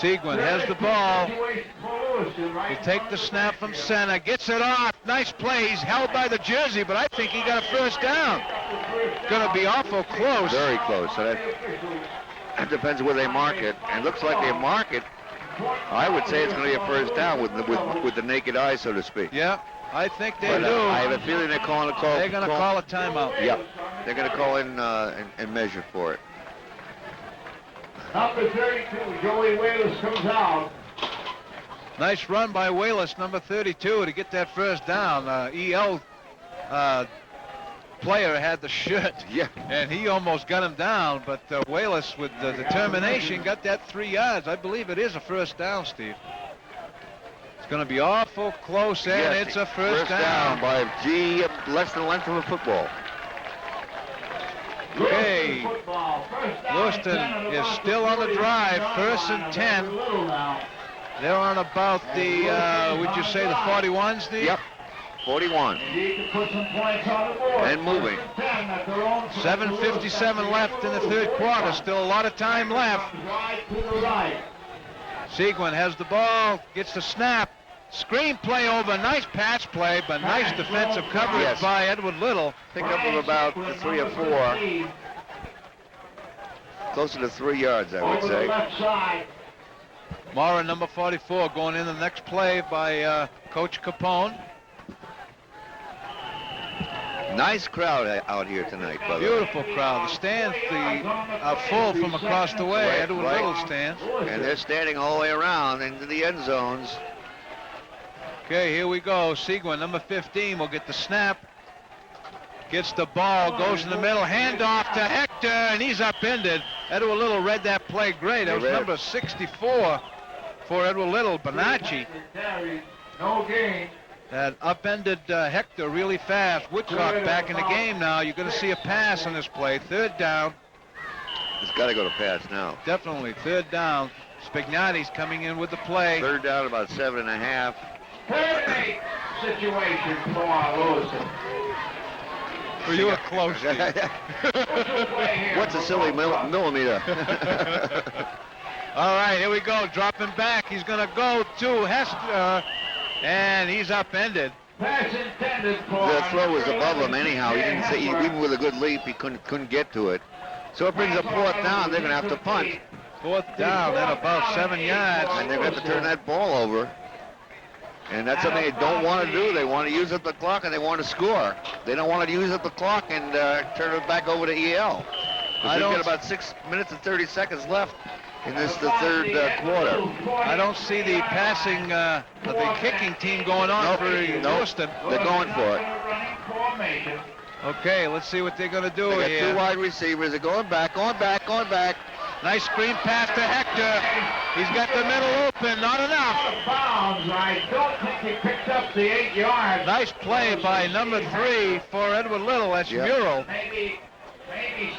Seguin has the ball. He'll take the snap from center. Gets it off. Nice play. He's held by the jersey, but I think he got a first down. Going to be awful close. Very close. So that depends where they mark it. And looks like they mark it. I would say it's going to be a first down with the naked eye, so to speak. Yeah, I think they But, do. I have a feeling they're calling a call. They're going to call a timeout. Yeah, they're going to call in and measure for it. Number 32, Joey Wallace comes out. Nice run by Wallace, number 32, to get that first down. EL player had the shirt, Yeah. and he almost got him down, but Wallace, with the determination, got that 3 yards. I believe it is a first down, Steve. It's going to be awful close, and Yes, it's a first down. by less than the length of a football. Okay, Lewiston is still on the drive, 1st and 10. They're on about the, would you say the 41, Steve? Yep, 41. And moving. 7:57 left in the third quarter. Still a lot of time left. Seguin has the ball, gets the snap. Screen play over, nice pass play, but nice defensive coverage Yes. by Edward Little. Pick up of about 3 or 4. Closer to 3 yards, I would say. Mara, number 44, going in the next play by Coach Capone. Nice crowd out here tonight, by the way. Beautiful crowd. The stands are full from across the way. Right, Edward right. Little stands. And they're standing all the way around into the end zones. Okay, here we go. Seguin, number 15, will get the snap. Gets the ball, goes in the middle, handoff to Hector, and he's upended. Edward Little read that play great. That was number 64 for Edward Little, Bonacci. No gain. That upended Hector really fast. Woodcock back in the game now. You're going to see a pass on this play. 3rd down. It's got to go to pass now. Definitely 3rd down. Spignati's coming in with the play. 3rd down, about 7.5. Perfect situation for Lewiston. You were close, Steve. What's a silly millimeter? All right, here we go. Dropping back. He's going to go to Hester, and he's upended. Pass intended for The throw was above him anyhow. He didn't say, even with a good leap, he couldn't get to it. So it brings up 4th down. They're going to have to punt. 4th down at about 7 yards. And they're going to have to turn that ball over. And that's something they don't want to do. They want to use up the clock and they want to score. They don't want to use up the clock and turn it back over to EL. They've got about 6 minutes and 30 seconds left in the 3rd quarter. I don't see the passing, the kicking team going on for Lewiston. They're going for it. Okay, let's see what they're going to do They got here. 2 wide receivers. They're going back. Nice screen pass to Hector. He's got the middle open, not enough. Bounds. I don't think he picked up the 8 yards. Nice play by number 3 for Edward Little. That's Murrell. Maybe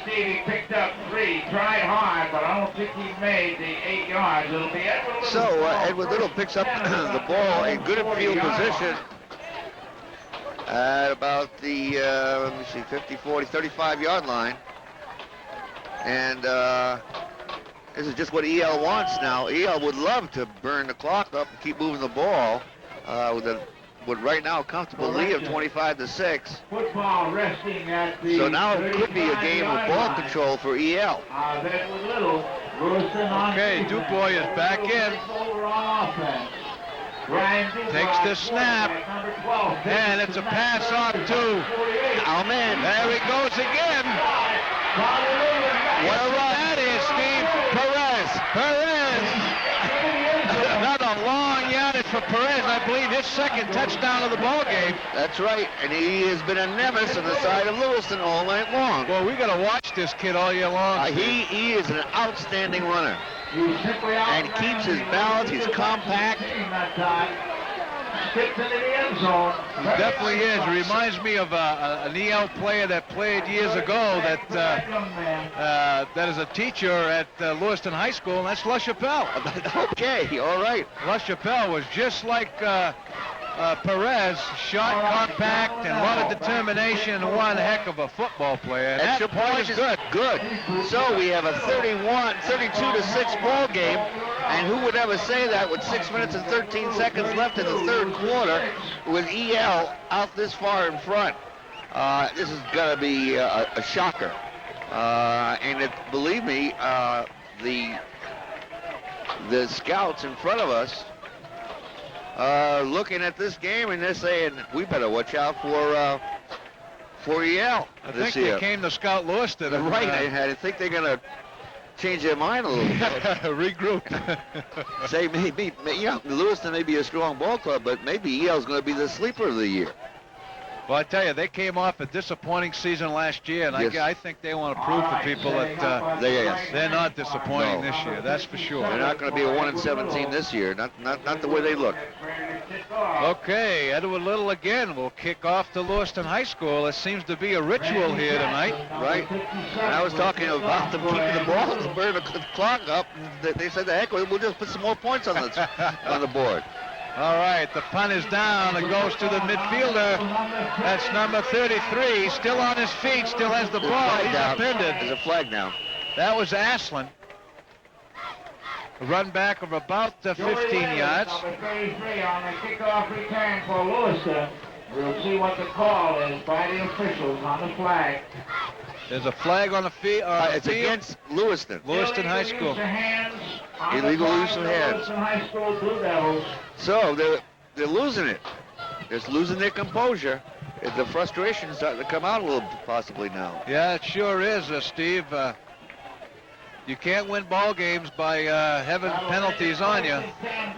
Stevie picked up 3, tried hard, but I don't think he made the 8 yards. It'll be Edward Little. So Edward Little picks up the ball in good field position at about the, let me see, 50, 40, 35-yard line. And this is just what EL wants now. EL would love to burn the clock up and keep moving the ball with right now a comfortable lead of 25-6. Football resting at the So now it could be a game of ball control for EL. Okay, Dubois is back in. Takes the snap, and it's a pass off to Alman. There he goes again. What a run that is, Steve. Perez. Another long yardage for Perez. I believe his 2nd touchdown of the ball game. That's right, and he has been a nemesis on the side of Lewiston all night long. Well, we got to watch this kid all year long. He is an outstanding runner. And he keeps his balance. He's compact. He definitely is. He reminds me of an EL player that played years ago that is a teacher at Lewiston High School, and that's LaChapelle. Okay, all right. LaChapelle was just like Perez, shot, compact, and a lot of determination, and one heck of a football player. And Extra that point point is is good. So we have a 32-6 ball game, and who would ever say that with 6 minutes and 13 seconds left in the 3rd quarter with EL out this far in front? This is going to be a shocker. And believe me, the scouts in front of us looking at this game and they're saying we better watch out for EL I this think year. they came to scout Lewiston. Right, I think they're going to change their mind a little bit. Regroup. Say maybe, Lewiston may be a strong ball club, but maybe EL's going to be the sleeper of the year. Well, I tell you, they came off a disappointing season last year, and Yes. I think they want to prove to people that they're not disappointing this year. That's for sure. They're not going to be a 1-17 this year. Not the way they look. Okay, Edward Little again will kick off to Lewiston High School. It seems to be a ritual here tonight. Right. And I was talking about them keeping the ball and burning the clock up. And they said, the heck, we'll just put some more points on the board. All right, the punt is down. It goes to the midfielder. That's number 33. Still on his feet. Still has the ball. He's upended. There's a flag now. That was Aslan. A run back of about 15 yards. Number 33 on the kickoff return for Lewiston. We'll see what the call is by the officials on the flag. There's a flag on the field. It's against Lewiston. Lewiston High School. Illegal use of hands. Lewiston High School Blue Devils. So they're losing it. They're losing their composure. The frustration is starting to come out a little possibly now. Yeah, it sure is, Steve. You can't win ball games by having penalties on you.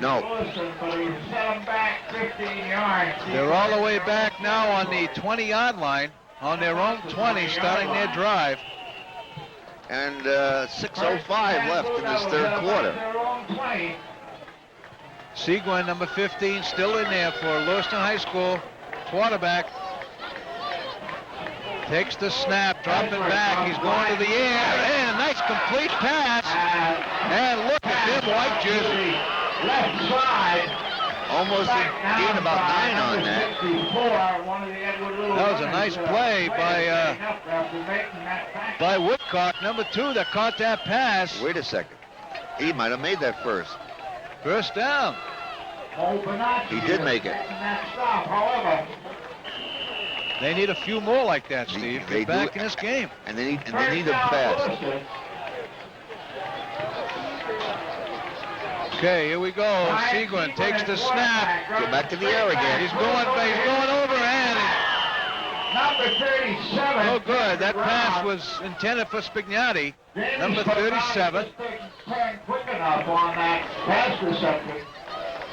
No. They're all the way back now on the 20-yard line, on their own 20, starting their drive. And 6:05 left in this third quarter. Seguin, number 15, still in there for Lewiston High School. Quarterback. Takes the snap, dropping back. He's going to the air. And a nice complete pass. And look at them white jersey. Left side. Almost gained about 9 on that. That was a nice play by Woodcock, number 2, that caught that pass. Wait a second. He might have made that first. First down. He did make it. They need a few more like that, Steve. They Get back do. in this game. And they need them fast. Okay, here we go. Seguin takes the snap. Go back to the air again. He's going over and Number 37. oh good. That pass was intended for Spignati. Number 37. Quick enough on that pass reception.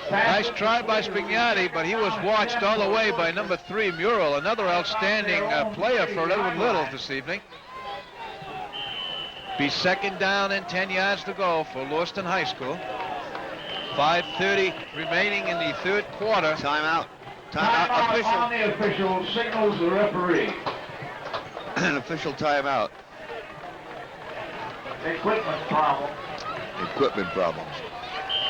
Nice try by Spignati, but he was watched all the way by number 3, Murrell, another outstanding player for Edward Little this evening. Be second down and 10 yards to go for Lewiston High School. 5:30 remaining in the third quarter. Timeout. Timeout on the official signals the referee. An official timeout. Equipment problem. Equipment problems.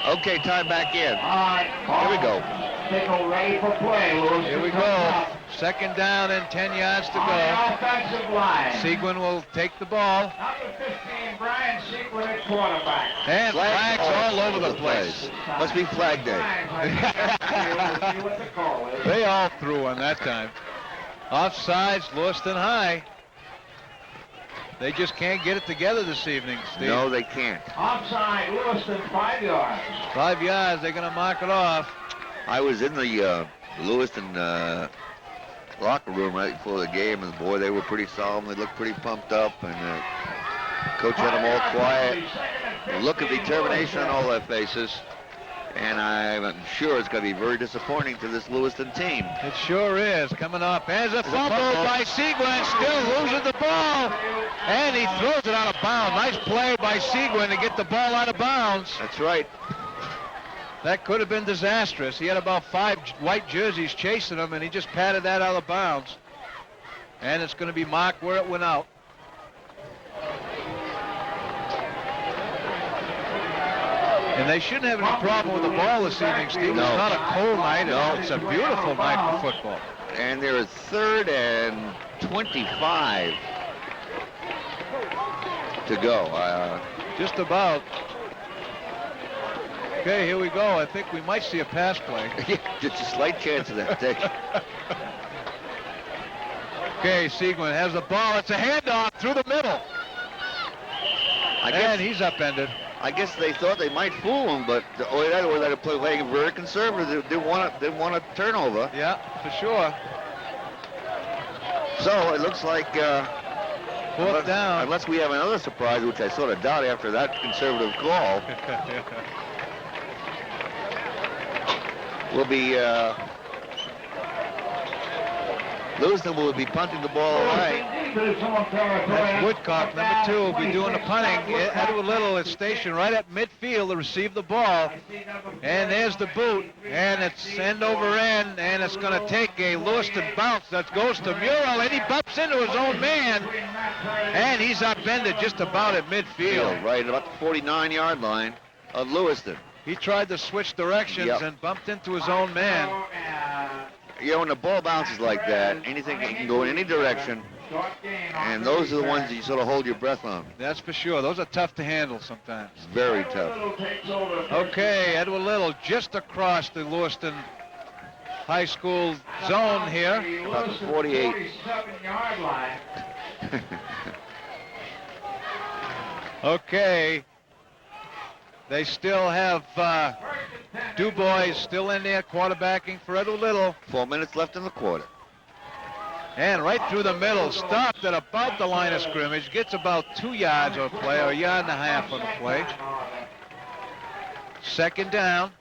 Okay, time back in. All right. Here we go. Signal ready for play, Lewiston. Here we go. Second down and 10 yards to On go. the offensive line. Seguin will take the ball. Number 15, Brian Seguin at quarterback. And flags all over the place. Must be flag day. We'll see what the call is. They all threw one that time. Offsides, Lewiston High. They just can't get it together this evening, Steve. No, they can't. Offside, Lewiston, 5 yards. 5 yards, they're going to mark it off. I was in the Lewiston locker room right before the game, and boy, they were pretty solemn. They looked pretty pumped up, and coach had them all quiet. A look of determination on all their faces. And I'm sure it's going to be very disappointing to this Lewiston team. It sure is. Coming up. There's a fumble by Seguin. Still losing the ball. And he throws it out of bounds. Nice play by Seguin to get the ball out of bounds. That's right. That could have been disastrous. He had about 5 white jerseys chasing him, and he just patted that out of bounds. And it's going to be marked where it went out. And they shouldn't have any problem with the ball this evening, Steve. No. It's not a cold night. No. It's a beautiful night for football. And there is 3rd and 25 to go. Just about. Okay, here we go. I think we might see a pass play. Just a slight chance of that. Okay, Seguin has the ball. It's a handoff through the middle. And he's upended. I guess they thought they might fool him, but or they're playing very conservative. They didn't want a turnover. Yeah, for sure. So it looks like Fourth down. Unless we have another surprise, which I sort of doubt after that conservative call. Will be Lewiston will be punting the ball away. That's Woodcock, number 2, will be doing the punting. Edward Little is stationed right at midfield to receive the ball. And there's the boot, and it's end over end, and it's going to take a Lewiston bounce that goes to Murrell, and he bumps into his own man, and he's upended just about at midfield. Right about the 49-yard line of Lewiston. He tried to switch directions and bumped into his own man. You know, when the ball bounces like that, anything can go in any direction, and those are the ones that you sort of hold your breath on. That's for sure. Those are tough to handle sometimes. Very tough. Okay, Edward Little just across the Lewiston High School zone here. About the 48. 47-yard line. Okay. They still have Dubois still in there quarterbacking for Edward Little. 4 minutes left in the quarter. And right through the middle, stopped at about the line of scrimmage, gets about 2 yards of play, or a yard and a half on the play. Second down.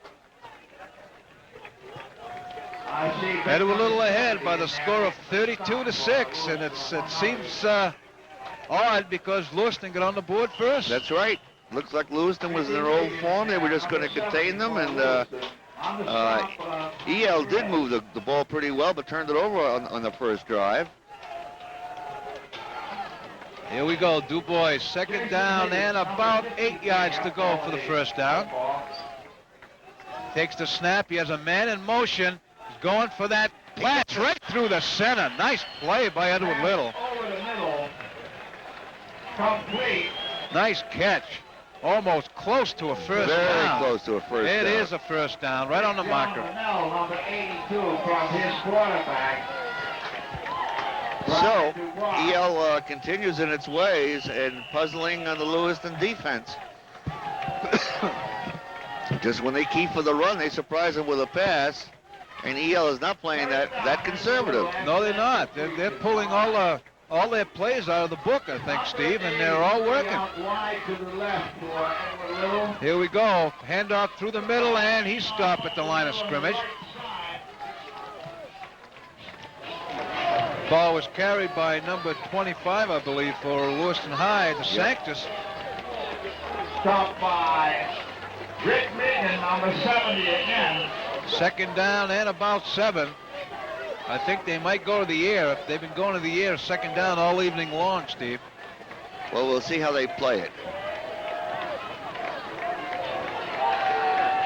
Edward Little ahead by the score of 32-6, and it seems odd because Lewiston got on the board first. That's right. Looks like Lewiston was in their old form. They were just going to contain them, and EL did move the ball pretty well, but turned it over on the first drive. Here we go, Dubois, second down and about 8 yards to go for the first down. Takes the snap, he has a man in motion. He's going for that blast right through the center. Nice play by Edward Little. Over the middle. Complete. Nice catch. Almost close to a first Very down. close to a first down. It is a first down, right on the marker. Number 82 from his quarterback. So, EL continues in its ways and puzzling on the Lewiston defense. Just when they key for the run, they surprise them with a pass, and EL is not playing that conservative. No, they're not. They're pulling all their plays out of the book, I think, Steve, and they're all working. Wide to the left for Edward Little. Here we go. Handoff through the middle, and he's stopped at the line of scrimmage. Ball was carried by number 25, I believe, for Lewiston High, the Sanctus. Stopped by Rick Megan, number 70 again. Second down and about 7. I think they might go to the air. They've been going to the air second down all evening long, Steve. Well, we'll see how they play it.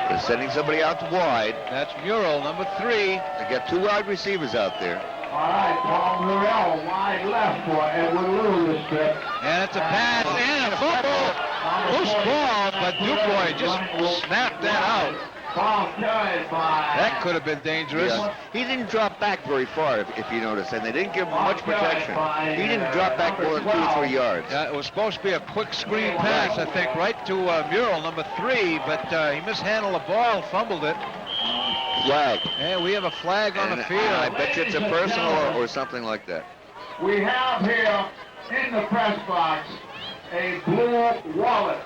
They're sending somebody out wide. That's Murrell, number 3. They got 2 wide receivers out there. All right, Paul Murrell, wide left for Edward Little this trip. And it's a pass and a fumble. Loose ball, but Dubois just snapped that out. Ball carried by... That could have been dangerous. Yeah. He didn't drop back very far, if you notice, and they didn't give him much protection. He didn't drop back more than 2 or 3 yards. It was supposed to be a quick screen pass, I think, right to Murrell, number 3, but he mishandled the ball, fumbled it. Flag. And we have a flag on the field. I bet you it's a personal or something like that. We have here in the press box a blue wallet.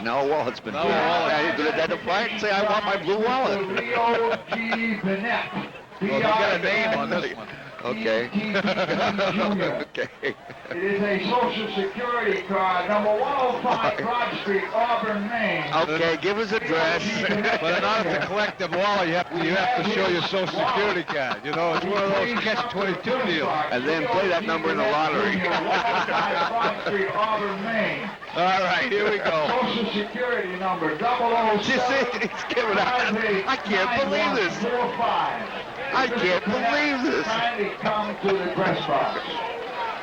Now a wallet's been No blue. wallet. Now you could identify it and say, I want my blue wallet. Rio G. Bennett. Well, they got a name on this one. Okay. Okay. It is a Social Security card, number 105 Broad Street, Auburn, Maine. Okay, give us address. But in order to collect the ball, you have to show your Social Security card. You know, it's one of those catch-22 deals. And then play that number in the lottery. 105 Broad Street, Auburn, Maine. All right, here we go. Social Security number 007. You see, it's giving out. I can't believe this. 45. I can't believe this. Kindly come to the press box.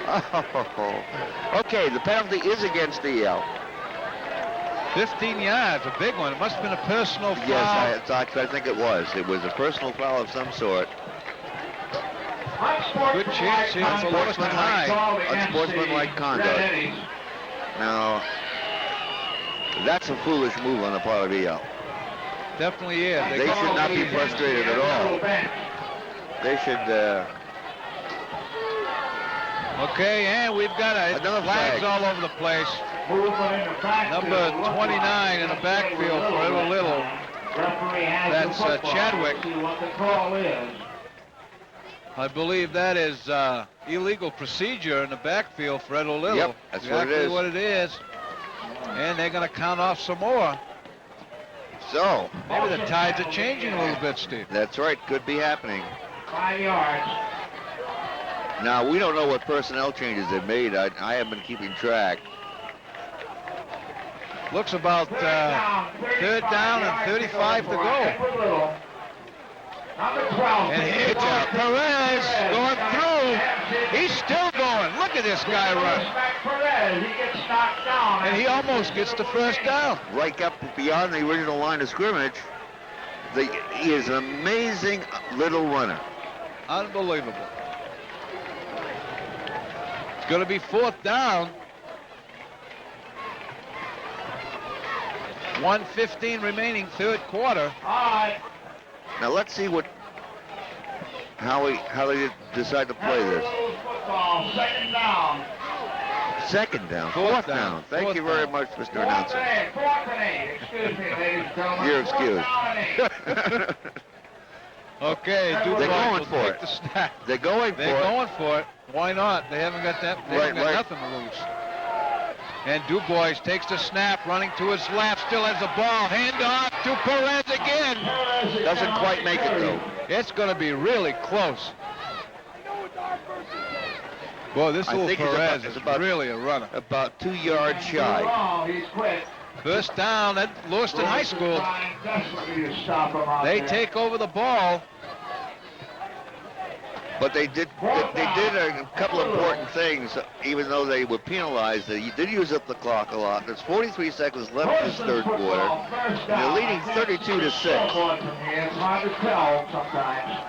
Oh. Okay, the penalty is against EL. 15 yards, a big one. It must have been a personal foul. Yes, I think it was. It was a personal foul of some sort. Good chance here for Lewiston High. Unsportsmanlike conduct. Now, that's a foolish move on the part of EL. Definitely is. They should not be frustrated at all. They should Okay, and we've got Another flags flag. all over the place. Movement in the backfield. Number 29 in the backfield for Edward Little. Referee has That's, the football. Chadwick. Let's see what the call is. I believe that is illegal procedure in the backfield for Edward Little. Yep, that's exactly what it is. And they're going to count off some more. So, Maybe the tides are changing a little bit, Steve. that's right, could be happening. 5 yards. Now, we don't know what personnel changes they've made. I haven't been keeping track. Looks about third down and 35 to go. Number 12. And here comes Perez going through. He's still going. Look at this guy run. Perez, he gets knocked down. And he almost gets the first down. Right up beyond the original line of scrimmage. He is an amazing little runner. Unbelievable. It's going to be fourth down. 1:15 remaining, third quarter. All right. Now let's see how they decide to play this. Football, second down. Second down, Fourth fourth down, down. Thank fourth you very down. much, Mr. Fourth Announcer. and 8. Excuse me, ladies and gentlemen. You're Fourth down and 8. Okay, They're Dubois going will for take it. the snap. They're going for They're it. going for it. Why not? They haven't got that. They haven't got Right. nothing to lose. And Dubois takes the snap, running to his left, still has the ball. Hand off to Perez again. Doesn't quite make it though. It's going to be really close. Boy, this I little think it's Perez it's is about- really a runner. About 2 yards shy. Oh, he's quit. First down at Lewiston High School. Trying desperately to stop him out They there. take over the ball. But they did a couple of important things, even though they were penalized. They did use up the clock a lot. There's 43 seconds left in this third quarter. And they're leading 32 to 6. It's hard to tell sometimes.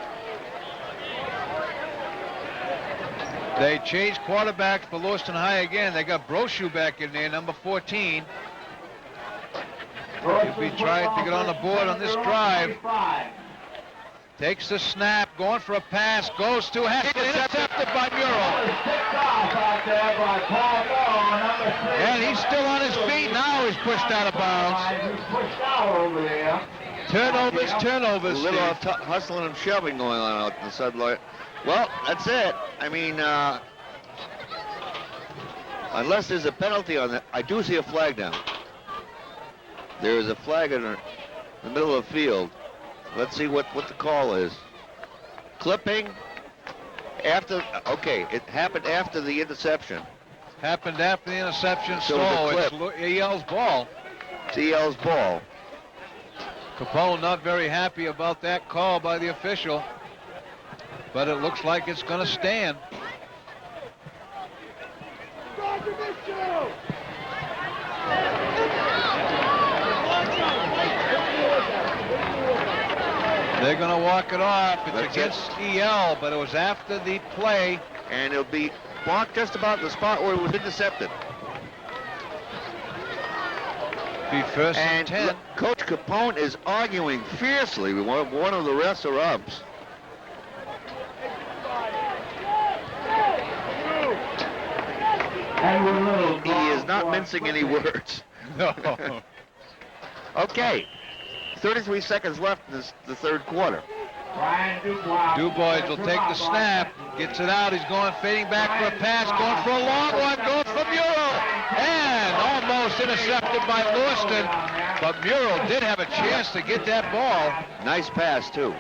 They changed quarterbacks for Lewiston High again. They got Brochu back in there, number 14. He'll be trying to get on the board on this drive. Takes the snap, going for a pass, goes to Haskell, intercepted by Murrell. And he's still on his feet now. He's pushed out of bounds. He's pushed out over there. Turnovers. A little Steve. hustling and shoving going on out in the sideline. Well, that's it. I mean, unless there's a penalty on that, I do see a flag down. There is a flag in the middle of the field. Let's see what the call is. Clipping after, okay, it happened after the interception. Happened after the interception, So so the it's clip. EL's ball. CL's ball. Capone not very happy about that call by the official, but it looks like it's going to stand. They're going to walk it off. It's That's against EL, but it was after the play. And it'll be blocked just about the spot where it was intercepted. Be first and And 10. Coach Capone is arguing fiercely with one of the refs or umps. He is not mincing any words. No. Okay, 33 seconds left in the third quarter. Dubois will take the snap, gets it out. He's going fading back for a pass, going for a long one, going for Murrell, and almost intercepted by Lewiston. But Murrell did have a chance to get that ball. Nice pass too.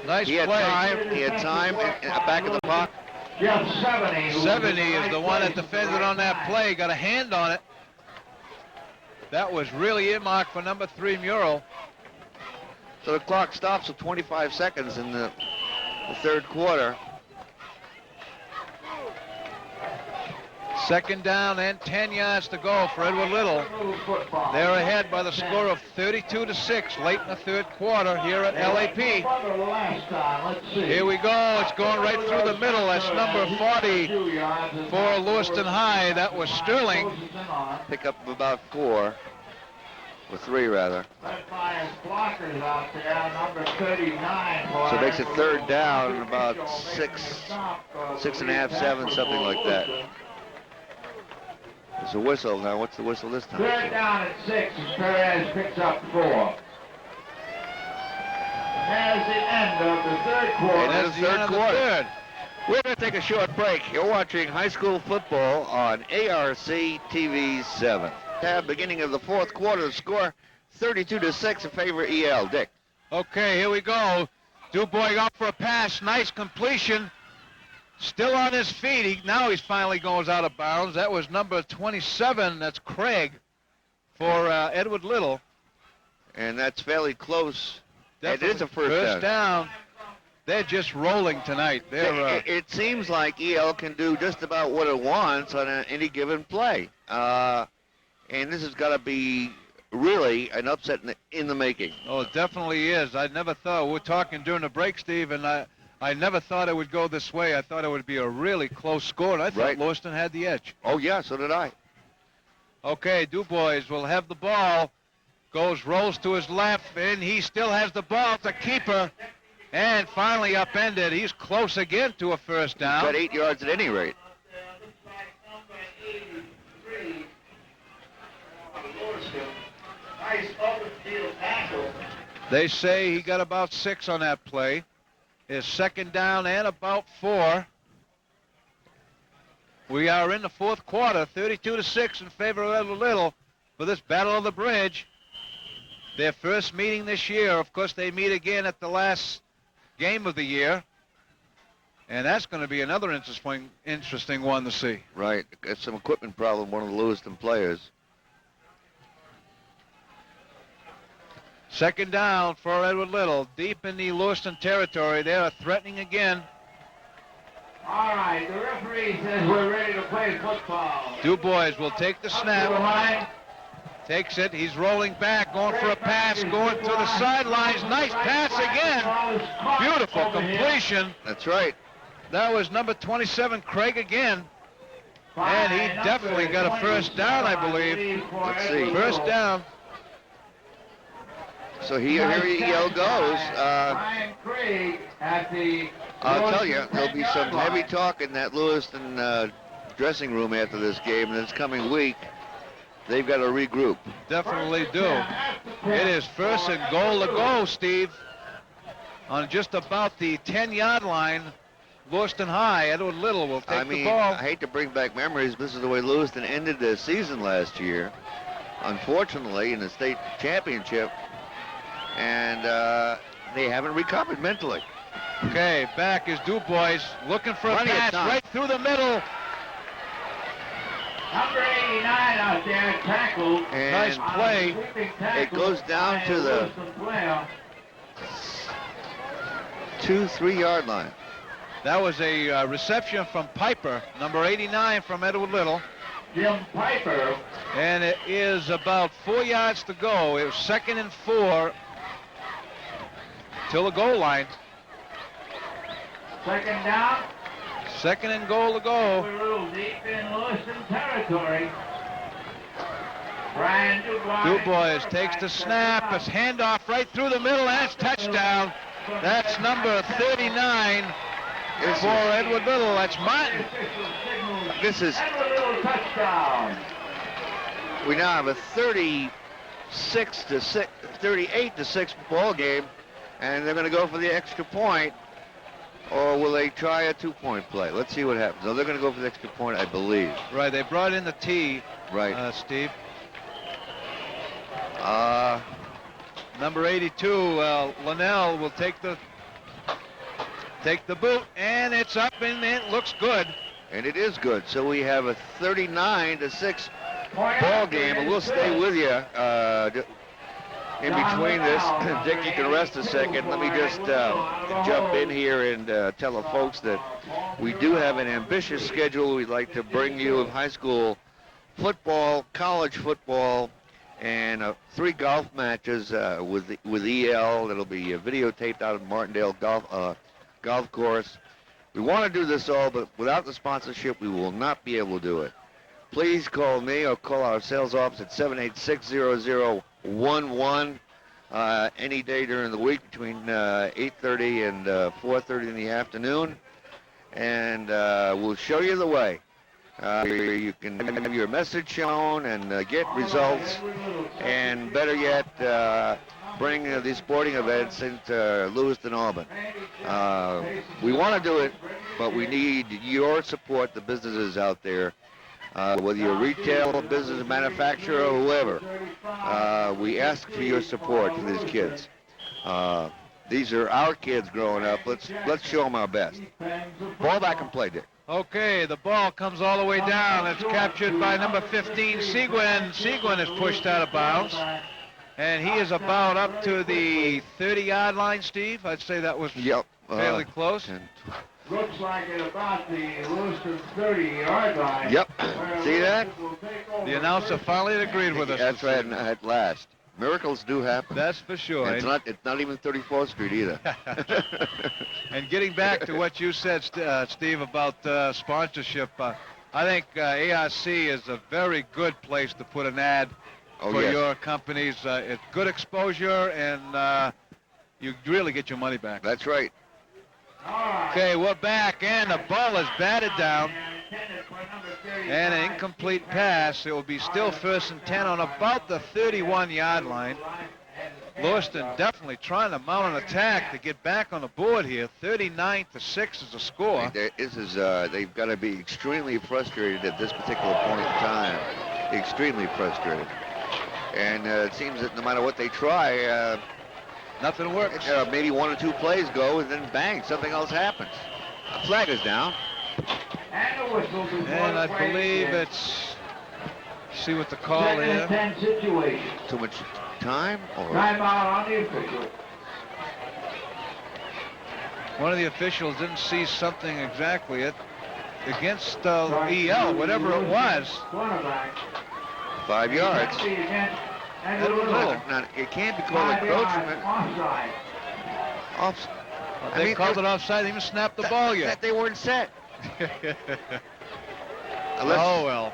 Nice He had play. time. He had time in the back of the pocket. 70 is the one that defended on that play, got a hand on it. That was really earmarked for number 3 Murrell. So the clock stops at 25 seconds in the third quarter. Second down and 10 yards to go for Edward Little. They're ahead by the score of 32 to 6 late in the third quarter here at LAP. Here we go. It's going right through the middle. That's number 40 for Lewiston High. That was Sterling. Pick up about 4. or 3 rather. Led by his blockers out there, number 39. So it makes it third down, about 6.5, 7, something like that. There's a whistle now. What's the whistle this time? Third down at 6, and Perez picks up 4. There's the end of the third quarter. And that's the third quarter. We're going to take a short break. You're watching high school football on ARC TV 7. Beginning of the fourth quarter, the score 32-6 in favor of EL. Dick. Okay, here we go. Dubois out for a pass. Nice completion. Still on his feet. Now he's finally goes out of bounds. That was number 27. That's Craig for Edward Little. And that's fairly close. Definitely. It is a first down. They're just rolling tonight. It seems like EL can do just about what it wants on any given play. And this has got to be really an upset in the making. Oh, it definitely is. I never thought. We're talking during the break, Steve, and I never thought it would go this way. I thought it would be a really close score, and I thought Lewiston had the edge. Oh, yeah, so did I. Okay, Dubois will have the ball. Rolls to his left, and he still has the ball. It's a keeper. And finally upended. He's close again to a first down. He's got 8 yards at any rate. They say he got about 6 on that play. His second down and about 4. We are in the fourth quarter, 32-6 in favor of Edward Little for this Battle of the Bridge. Their first meeting this year. Of course, they meet again at the last game of the year. And that's going to be another interesting one to see. Right. It's some equipment problem, one of the Lewiston players. Second down for Edward Little. Deep in the Lewiston territory. They are threatening again. All right, the referee says we're ready to play football. Dubois will take the snap. Takes it. He's rolling back, going for a pass, going to the sidelines. Nice pass again. Beautiful completion. That's right. That was number 27, Craig again. And he definitely got a first down, I believe. Let's see. First down. So here EL goes. I'll tell you, there'll be some heavy talk in that Lewiston dressing room after this game, and this coming week, they've got to regroup. Definitely do. It is first and goal to go, Steve. On just about the 10-yard line, Lewiston High. Edward Little will take the ball. I hate to bring back memories. This is the way Lewiston ended the season last year, unfortunately, in the state championship. And they haven't recovered mentally. Okay, back is Dubois looking for a pass right through the middle. Number 89 out there tackled. Nice play. It goes down to the 2-3 yard line. That was a reception from Piper, number 89 from Edward Little. Jim Piper. And it is about 4 yards to go. It was 2nd and 4 till the goal line. Second down. 2nd and goal to go. We're a little deep in Lewiston territory. Brian Dubois takes the snap. It's handoff right through the middle. That's touchdown. That's number 39 for Edward Little. That's Martin. This is. Edward Little touchdown. We now have a 38-6 ball game, and they're going to go for the extra point. Or will they try a 2-point play? Let's see what happens. No, they're going to go for the extra point, I believe. Right, they brought in the T, right, Steve. Number 82, Linnell will take the boot, and it's up, and it looks good. And it is good. So we have a 39-6 ball game, and we'll stay with you in between this. Dick, you can rest a second. Let me just jump in here and tell the folks that we do have an ambitious schedule. We'd like to bring you of high school football, college football, and 3 golf matches with EL. That'll be videotaped out of Martindale golf course. We want to do this all, but without the sponsorship, we will not be able to do it. Please call me or call our sales office at 1-1 any day during the week between 8:30 and 4:30 in the afternoon, and we'll show you the way. You can have your message shown and get results, and better yet, bring these sporting events into Lewiston, Auburn. We want to do it, but we need your support, the businesses out there, whether you're retail, business, manufacturer, or whoever. We ask for your support for these kids. These are our kids growing up. Let's show them our best. Ball back and play, Dick. Okay, the ball comes all the way down. It's captured by number 15, Seguin. Seguin is pushed out of bounds. And he is about up to the 30-yard line, Steve. I'd say that was fairly close. Looks like at about the Lewiston 30-yard line. Yep. See that? The announcer finally agreed with us. That's right, at last. Miracles do happen. That's for sure. And it's not even 34th Street either. And getting back to what you said, Steve, about sponsorship, I think ARC is a very good place to put an ad for your companies. It's good exposure, and you really get your money back. That's right. Okay, we're back, and the ball is batted down. And an incomplete pass. It will be still 1st and 10 on about the 31-yard line. Lewiston definitely trying to mount an attack to get back on the board here. 39-6 is the score. They've got to be extremely frustrated at this particular point in time. Extremely frustrated. And it seems that no matter what they try, nothing works. Maybe 1 or 2 plays go, and then bang, something else happens. A flag is down. And I believe it's, see what the call is. Too much time? Or? Timeout on the official. One of the officials didn't see something exactly against EL, whatever it was. 5 yards. Now, it can't be called encroachment. Offside. They called it offside. They even snapped the ball yet. They weren't set. Oh, well.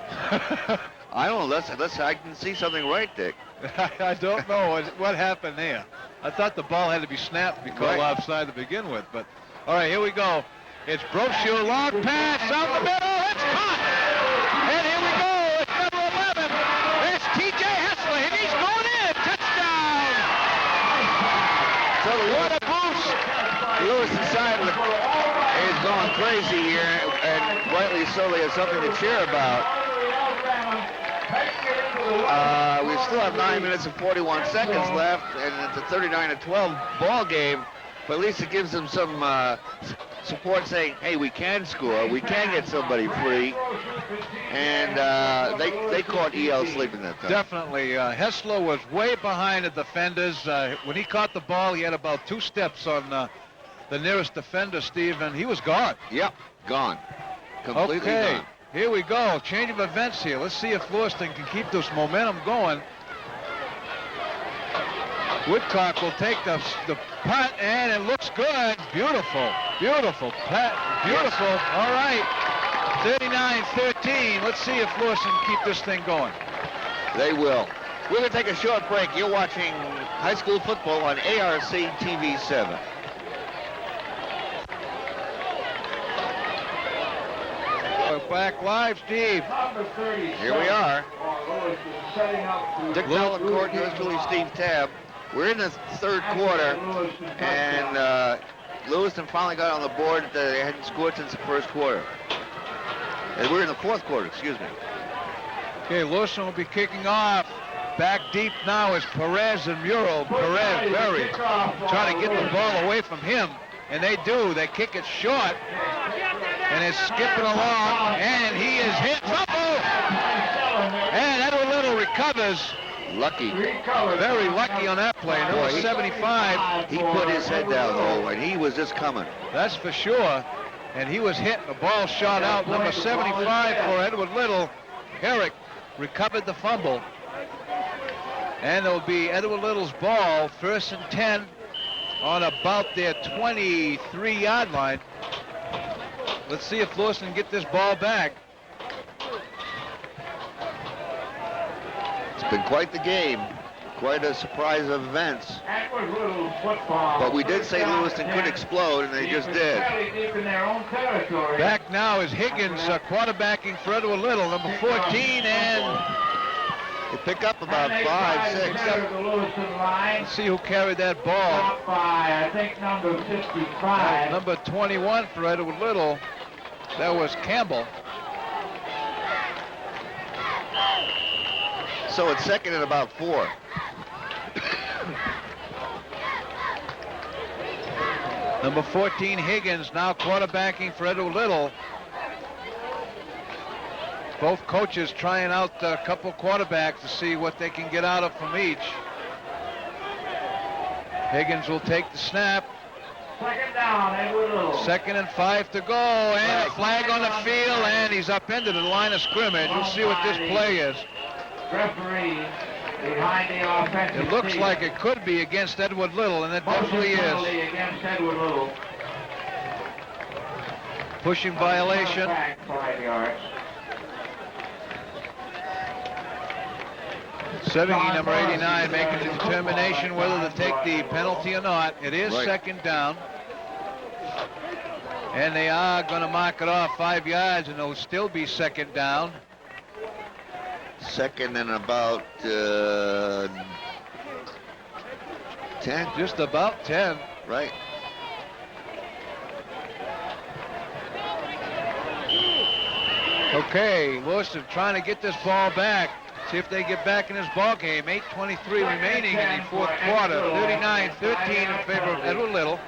I don't know, unless I can see something right, Dick. I don't know what happened there. I thought the ball had to be snapped to be called offside to begin with. But, all right, here we go. It's Brochu, long pass out the middle. It's caught. And here we go. It's number 11. It's T.J. Hessler, and he's going in. Touchdown. So What a boost. the Lewiston side is going crazy here, and rightly so. They have something to cheer about. We still have 9 minutes and 41 seconds left, and it's a 39-12 ball game. But at least it gives them some support, saying, "Hey, we can score. We can get somebody free." And they caught EL sleeping that time. Definitely. Hessler was way behind the defenders. When he caught the ball, he had about 2 steps on the nearest defender, Steve, and he was gone. Yep, gone. Completely gone. Here we go. Change of events here. Let's see if Lewiston can keep this momentum going. Woodcock will take the punt, and it looks good. Beautiful. Beautiful. Beautiful. All right. 39-13. Let's see if Lewiston can keep this thing going. They will. We're going to take a short break. You're watching high school football on ARC TV 7. We're back live, Steve. Here we are. Dick Delacourt, yours truly, Steve Tabb. We're in the third quarter, and Lewiston finally got on the board. They hadn't scored since the first quarter. And we're in the fourth quarter, excuse me. Okay, Lewiston will be kicking off. Back deep now is Perez and Muro. Perez, very trying to get the ball away from him, and they do. They kick it short, and it's skipping along, and he is hit. Fumble! And Edward Little recovers. Lucky. Very lucky on that play. Number 75. He put his head down, though, and he was just coming. That's for sure. And he was hit. The ball shot out. Number 75 for Edward Little. Herrick recovered the fumble. And it'll be Edward Little's ball, 1st and 10 on about their 23-yard line. Let's see if Lewiston can get this ball back. It's been quite the game. quite a surprise of events. Edward Little football. But we did say Lewiston could explode, and they just did. Fairly deep in their own territory. Back now is Higgins quarterbacking for Edward Little, number 14, and They pick up about 5, 6. The Lewiston line. let's see who carried that ball. Stopped by, I think, number 55. Number 21 for Edward Little. That was Campbell. So it's second and about 4. Number 14, Higgins, now quarterbacking for Edward Little. Both coaches trying out a couple quarterbacks to see what they can get out of from each. Higgins will take the snap. Second down, Edward Little. 2nd and 5 to go, and a flag on the field, and he's upended the line of scrimmage. We'll see what this play is. Referee behind the offensive It looks team. like it could be against Edward Little, and it definitely Motion is. penalty against Edward Little. Pushing violation. Back 5 yards. Sevigny, number 89, making the determination whether to take the penalty or not. It is Right. 2nd down. And they are going to mark it off 5 yards, and it'll still be 2nd down. Second and about 10, Just about 10. right? Okay, Lewiston trying to get this ball back. See if they get back in this ball game. 8:23 remaining in the 4th quarter. 39-13 in favor of Edward Little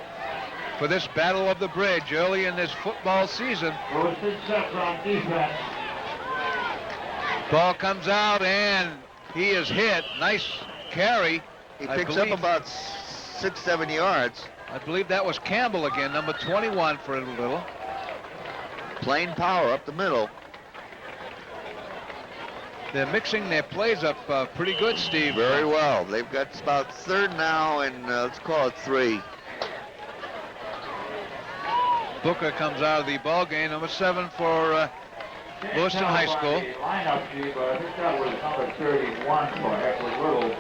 for this battle of the bridge early in this football season. Lewiston sets on defense. Ball comes out and he is hit. Nice carry. He I picks up believe- about 6, 7 yards. I believe that was Campbell again, number 21 for Edward Little. Plain power up the middle. They're mixing their plays up pretty good, Steve. Very well. They've got about 3rd now and let's call it 3. Booker comes out of the ball game, number 7 for Lewiston High School. Lineup sheet, but I think that was number 31 for Edward Little.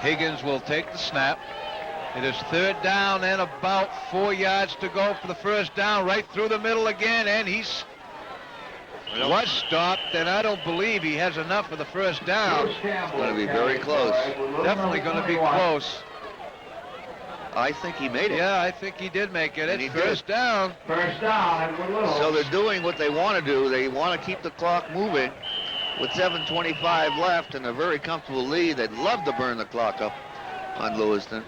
Higgins will take the snap. It is 3rd down and about 4 yards to go for the 1st down. Right through the middle again, and he's was stopped, and I don't believe he has enough for the 1st down. It's going to be very close. Definitely going to be close. I think he made it. Yeah, I think he did make it. And It's he did. 1st down. 1st down, Edward Little. So they're doing what they want to do. They want to keep the clock moving with 7:25 left and a very comfortable lead. They'd love to burn the clock up on Lewiston.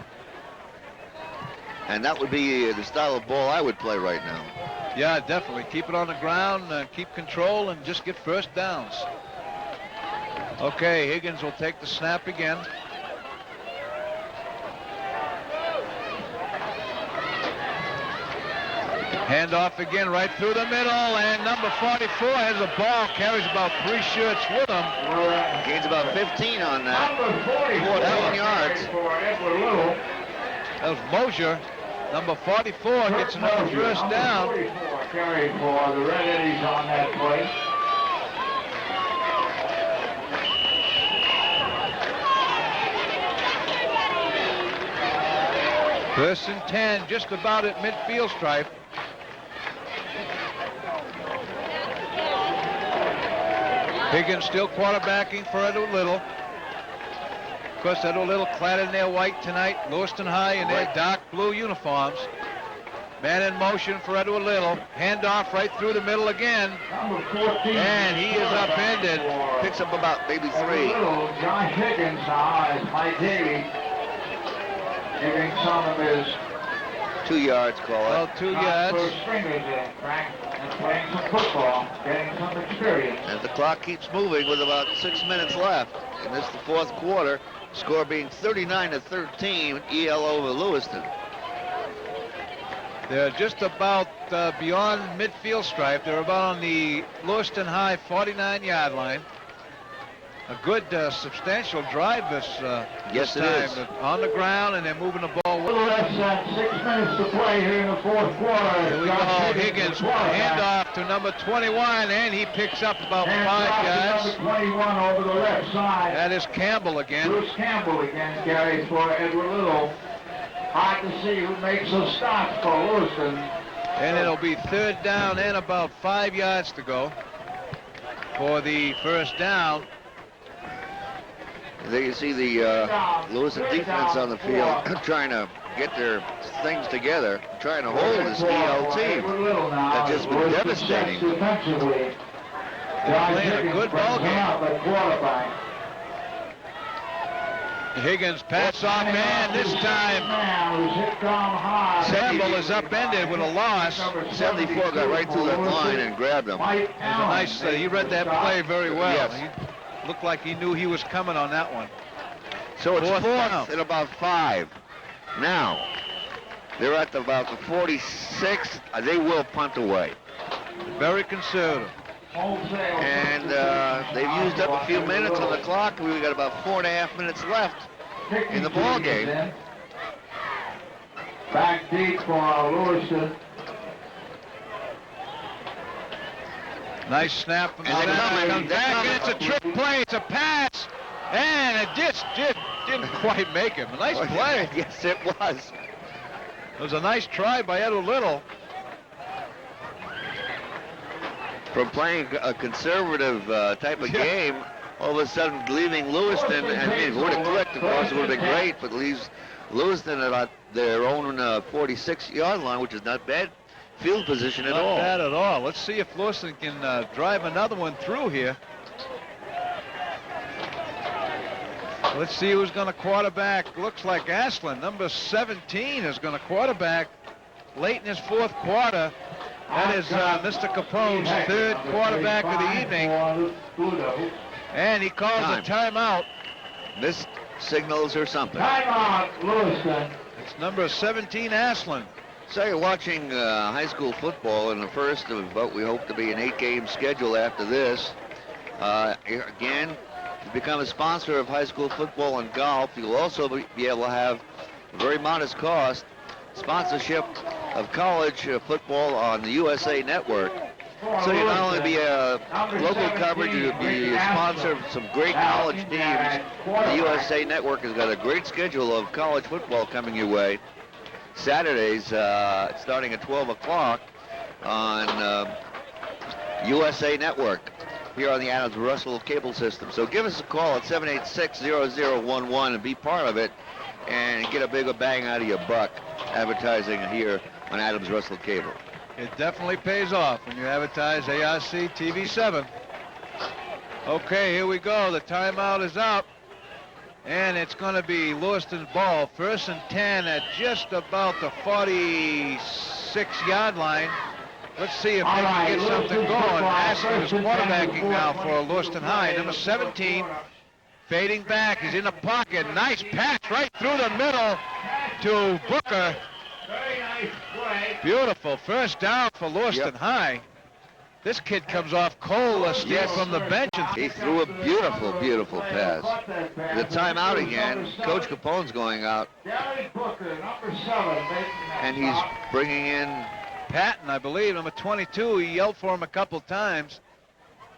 And that would be the style of ball I would play right now. Yeah, definitely. Keep it on the ground, keep control, and just get 1st downs. Okay, Higgins will take the snap again. Handoff again right through the middle, and number 44 has a ball, carries about 3 shirts with him. Gains about 15 on that. Number 44 14 yards. for Edward Little. That was Mosier. Number 44 gets another 1st down. Number 44 carried for the Red Eddies on that play. First and 10, just about at midfield stripe. Higgins still quarterbacking for Edward Little. Of course, Edward Little clad in their white tonight. Lewiston High in their dark blue uniforms. Man in motion for Edward Little. Handoff right through the middle again. Number 14. And he is upended. Picks up about maybe 3. Little, Josh Higgins now as Mike Davey giving some of his 2 yards, call Well, it. 2 not yards. first stringers in, Frank, and playing some football, getting some experience. As the clock keeps moving with about 6 minutes left. And this is the 4th quarter. Score being 39-13, EL over Lewiston. They're just about beyond midfield stripe. They're about on the Lewiston High 49-yard line. A good substantial drive this Yes, this it time. is. On the ground, and they're moving the ball. A little less than 6 minutes to play here in the fourth quarter. Here we go. Higgins, handoff to number 21, and he picks up about 5 yards. Number 21 over the left side. That is Campbell again. Bruce Campbell again carries for Edward Little. Hard to see who makes those stops for Lewiston. And it'll be 3rd down and about 5 yards to go for the first down. There you see the Lewiston defense on the field trying to get their things together, trying to hold this EL team that's just been devastating. They're playing a good ball game. Higgins pass off, man, this time Campbell is upended with a loss. 74 got right through that line and grabbed him. It was a nice, he read that play very well. Yes. He looked like he knew he was coming on that one. So it's 4th down. 4th and about 5. Now, they're at about the 46. They will punt away. Very conservative. And they've used up a few minutes on the clock. We've got about 4.5 minutes left in the ball game. Back deep for Lewiston. Nice snap from the And they're center. coming. Comes They're back, coming. and it's a trick play. It's a pass. And it just didn't quite make him. A nice play. Yes, it was. It was a nice try by Edward Little. From playing a conservative type of game, all of a sudden leaving Lewiston, and if it would have clicked, of course, it would have been great, but leaves Lewiston at their own 46-yard line, which is not bad field position at all. Not bad at all. Let's see if Lewiston can drive another one through here. Let's see who's going to quarterback. Looks like Aslan, number 17, is going to quarterback late in his 4th quarter. That is Mr. Capone's 3rd quarterback of the evening. And he calls a timeout. Missed signals or something. Timeout, Lewiston. It's number 17, Aslan. So you're watching high school football in the first of what we hope to be an 8-game schedule after this. Again, to become a sponsor of high school football and golf, you'll also be able to have a very modest cost sponsorship of college football on the USA Network. So you not only be a local coverage, you'll be a sponsor of some great college teams. The USA Network has got a great schedule of college football coming your way. Saturdays starting at 12 o'clock on USA Network here on the Adams Russell cable system. So give us a call at 786-0011 and be part of it and get a bigger bang out of your buck advertising here on Adams Russell Cable. It definitely pays off when you advertise ARC TV7. Okay, here we go. The timeout is up. And it's going to be Lewiston's ball. 1st and 10 at just about the 46-yard line. Let's see if they can get something going. Aslan is quarterbacking now for Lewiston High. Number 17, fading back. He's in the pocket. Nice pass right through the middle to Booker. Very nice play. Beautiful. 1st down for Lewiston High. This kid comes off cold straight from the bench. He threw a beautiful, beautiful pass. The timeout again. Coach Capone's going out. Gary Booker, number 7, And he's bringing in Patton, I believe, number 22. He yelled for him a couple times.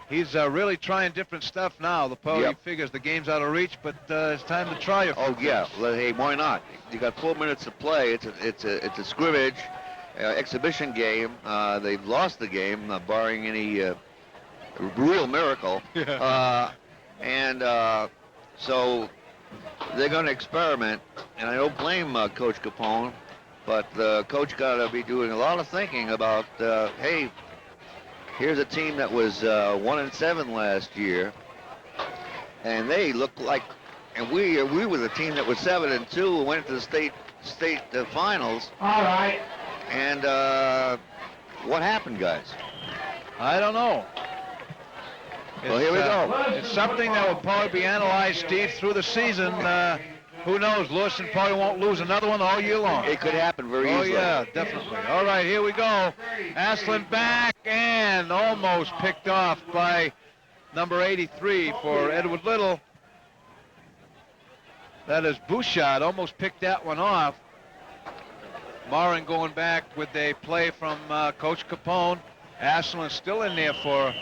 He's really trying different stuff now. The He figures the game's out of reach, but it's time to try it. Oh yeah, well, hey, why not? You got 4 minutes to play. It's a scrimmage, exhibition game. They've lost the game, barring any real miracle. So they're going to experiment, and I don't blame Coach Capone, but the coach got to be doing a lot of thinking about, hey, here's a team that was 1-7 last year, and they look like, and we were the team that was 7-2 and went to the state finals. All right. And what happened, guys? I don't know. Well, here we go. It's something that will probably be analyzed, Steve, through the season. Who knows? Lewiston probably won't lose another one all year long. It could happen very easily. Oh, yeah, definitely. All right, here we go. Aslan back and almost picked off by number 83 for Edward Little. That is Bouchard, almost picked that one off. Morin going back with a play from Coach Capone. Ashland still in there for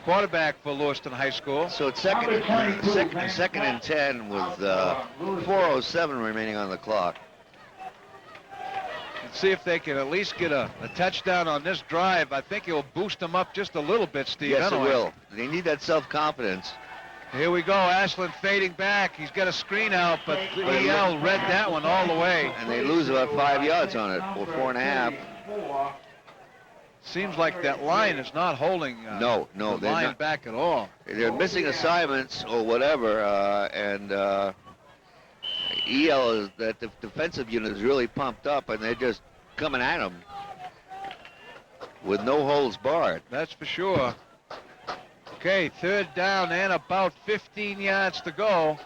quarterback for Lewiston High School. So it's second and 10 with 4:07 remaining on the clock. Let's see if they can at least get a touchdown on this drive. I think it'll boost them up just a little bit, Steve. Yes, anyway. it will. They need that self-confidence. Here we go. Ashland fading back. He's got a screen out, but EL read that one all the way. And they lose about 5 yards on it, or 4.5. Seems like that line is not holding No, the they're line not. back at all. They're missing assignments or whatever, and EL is that the defensive unit is really pumped up, and they're just coming at them with no holds barred. That's for sure. Okay, third down and about 15 yards to go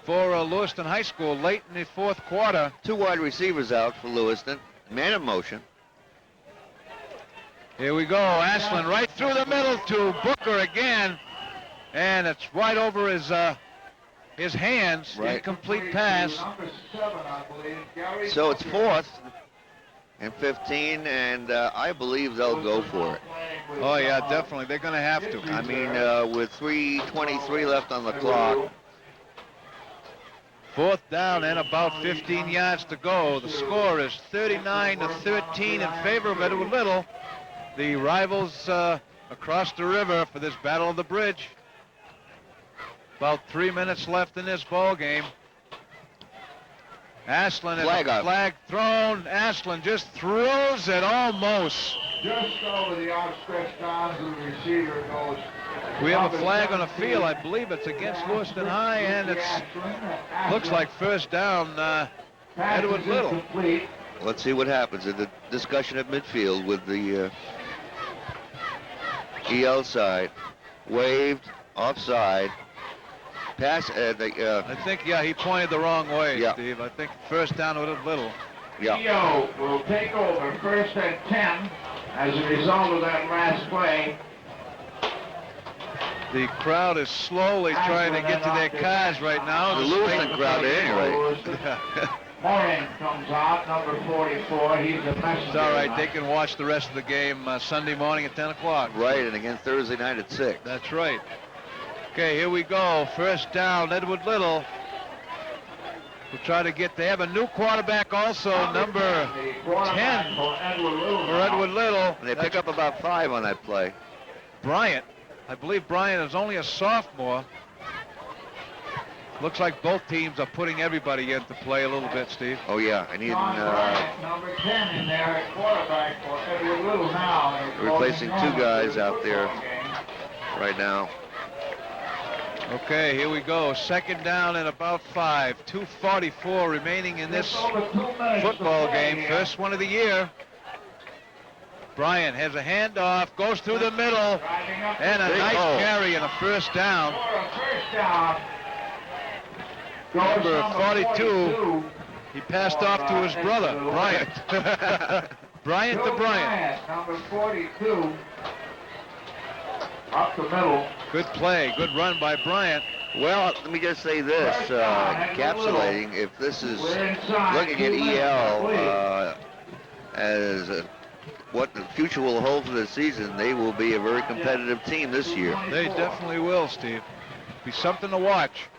for Lewiston High School late in the fourth quarter. 2 wide receivers out for Lewiston. Man in motion. Here we go. Ashland right through the middle to Booker again, and it's right over his hands. Right. Incomplete pass. So it's 4th and 15, and I believe they'll go for it. Oh yeah, definitely. They're going to have to. I mean, with 3:23 left on the clock. Fourth down and about 15 yards to go. The score is 39-13 in favor of Edward Little. The rivals across the river for this Battle of the Bridge. About 3 minutes left in this ball game. Ashland, flag thrown. Ashland just throws it almost. Just over the outstretched arms of the receiver goes. We have a flag on the field. I believe it's against Lewiston High, and it looks like first down, Edward Little. Let's see what happens in the discussion at midfield with the EL side. Waved, offside. Pass, I think, yeah, he pointed the wrong way, yeah. Steve. I think first down Edward Little. Yeah. EO will take over first and 10 as a result of that last play. The crowd is slowly trying to get to their cars right now. The Lewiston crowd, anyway. Morin comes out, number 44. He's a messenger. It's all right. They can watch the rest of the game Sunday morning at 10 o'clock. Right, and again Thursday night at 6. That's right. Okay, here we go. First down, Edward Little. We'll try to get, they have a new quarterback also, number 10 for Edward Little. And they pick up about 5 on that play. Bryant. I believe Bryant is only a sophomore. Looks like both teams are putting everybody into play a little bit, Steve. Oh, yeah. And he number 10 in there at quarterback for Edward Little now. Replacing 2 guys out there right now. Okay, here we go. Second down and about 5. 2:44 remaining in this football game. First one of the year. Bryant has a handoff, goes through the middle, and a nice carry and a first down. Number 42, he passed off to his brother, Bryant. Bryant to Bryant. Number 42, up the middle. Good play, good run by Bryant. Well, let me just say this, encapsulating, if this is looking at EL as what the future will hold for the season, they will be a very competitive team this year. They definitely will, Steve. Be something to watch.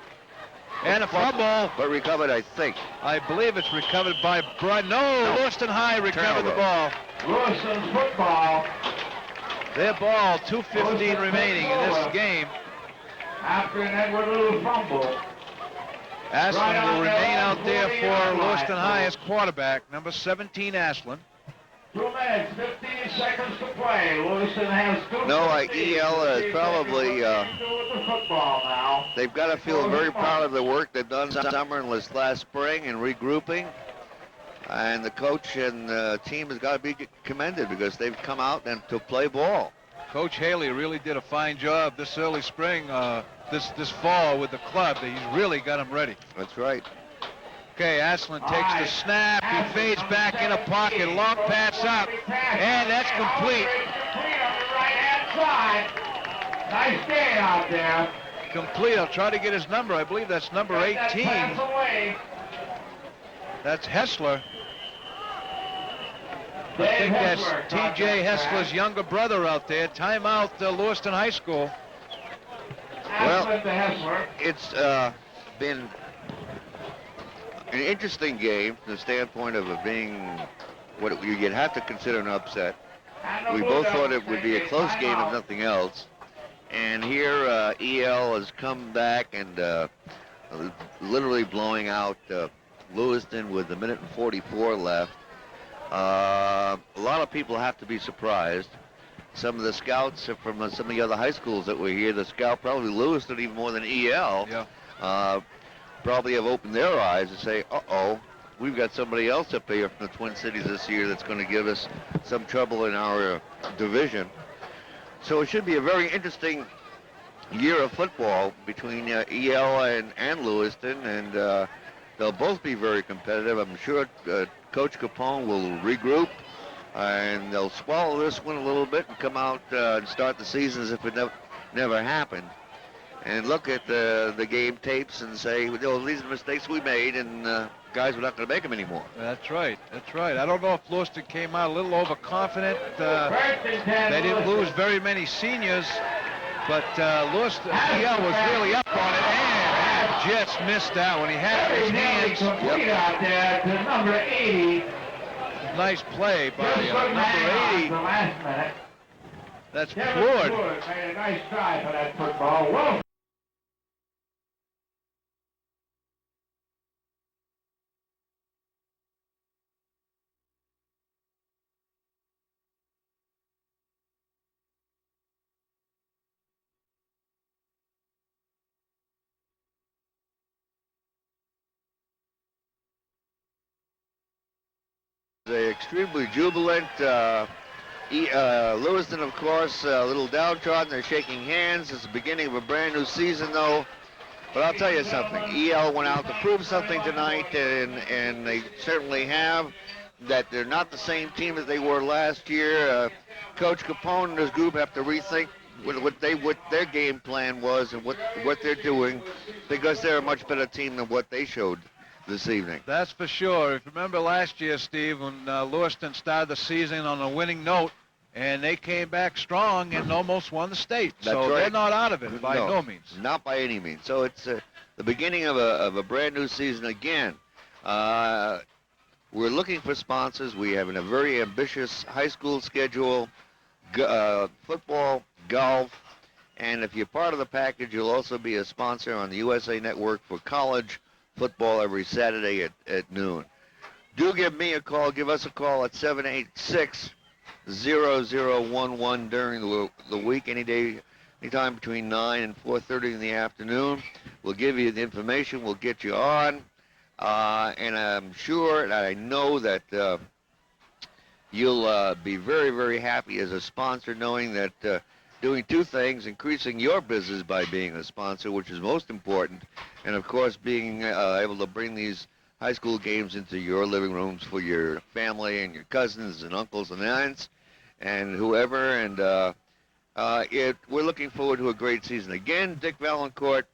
And a fumble. But recovered, I think. I believe it's recovered by Bryant. No, Lewiston High recovered the ball. Lewiston's football. Their ball, 2:15 remaining in this game. After an Edward Little fumble. Ashland will remain out there for Lewiston High as quarterback. Number 17, Ashland. 2 minutes, 15 seconds to play. Lewiston has 2 No, EL is probably, football now. they've got to feel very proud of the work they've done summer and this last spring and regrouping. And the coach and the team has got to be commended because they've come out and to play ball. Coach Haley really did a fine job this early spring, this fall with the club. He's really got them ready. That's right. Okay, Ashland takes the snap. He fades back in a pocket. Long pass up. And that's complete. Nice gain out there. Complete. I'll try to get his number. I believe that's number 18. That pass away. That's Hessler. I Dave think that's Hessler caught T.J. that Hessler's pass. younger brother out there. Timeout, Lewiston High School. Well, Ashland to Hessler. It's been an interesting game from the standpoint of it being what you'd have to consider an upset. And the We Blue both Devils thought it would be a take close game timeout. if nothing else. And here EL has come back and literally blowing out Lewiston with a minute and 44 left. A lot of people have to be surprised. Some of the scouts from some of the other high schools that were here, the scout probably Lewiston even more than EL, Yeah. probably have opened their eyes and say, uh-oh, we've got somebody else up here from the Twin Cities this year that's going to give us some trouble in our division. So it should be a very interesting year of football between EL and Lewiston, and they'll both be very competitive. I'm sure Coach Capone will regroup, and they'll swallow this one a little bit and come out and start the season as if it never happened. And look at the game tapes and say, these are the mistakes we made, and guys, we're not going to make them anymore. That's right. That's right. I don't know if Lewiston came out a little overconfident. First and 10, They didn't Lewiston. lose very many seniors, but Lewiston, EL was really up on it, and just missed that when he had it in his Nearly hands. complete out there to number 80. Nice play by Just couldn't hang number on 80. to the last minute. That's Kevin Floyd. Floyd made a nice try for that football. Well, They're extremely jubilant. Lewiston, of course, a little downtrodden. They're shaking hands. It's the beginning of a brand new season, though. But I'll tell you something. EL went out to prove something tonight, and they certainly have. That they're not the same team that they were last year. Coach Capone and his group have to rethink what their game plan was and what they're doing, because they're a much better team than what they showed this evening. That's for sure. If you remember last year, Steve, when Lewiston started the season on a winning note, and they came back strong and almost won the state. That's So right. they're not out of it by no means. Not by any means. So it's the beginning of a brand new season again. We're looking for sponsors. We have a very ambitious high school schedule, football, golf, and if you're part of the package, you'll also be a sponsor on the USA Network for college football every Saturday at noon. Do give me a call. Give us a call at 786-0011 during the week, anytime between 9 and 4:30 in the afternoon. We'll give you the information. We'll get you on. And I'm sure, and I know that you'll be very, very happy as a sponsor, knowing that doing two things: increasing your business by being a sponsor, which is most important, and of course being able to bring these high school games into your living rooms for your family and your cousins and uncles and aunts and whoever. And we're looking forward to a great season. Again, Dick Valancourt,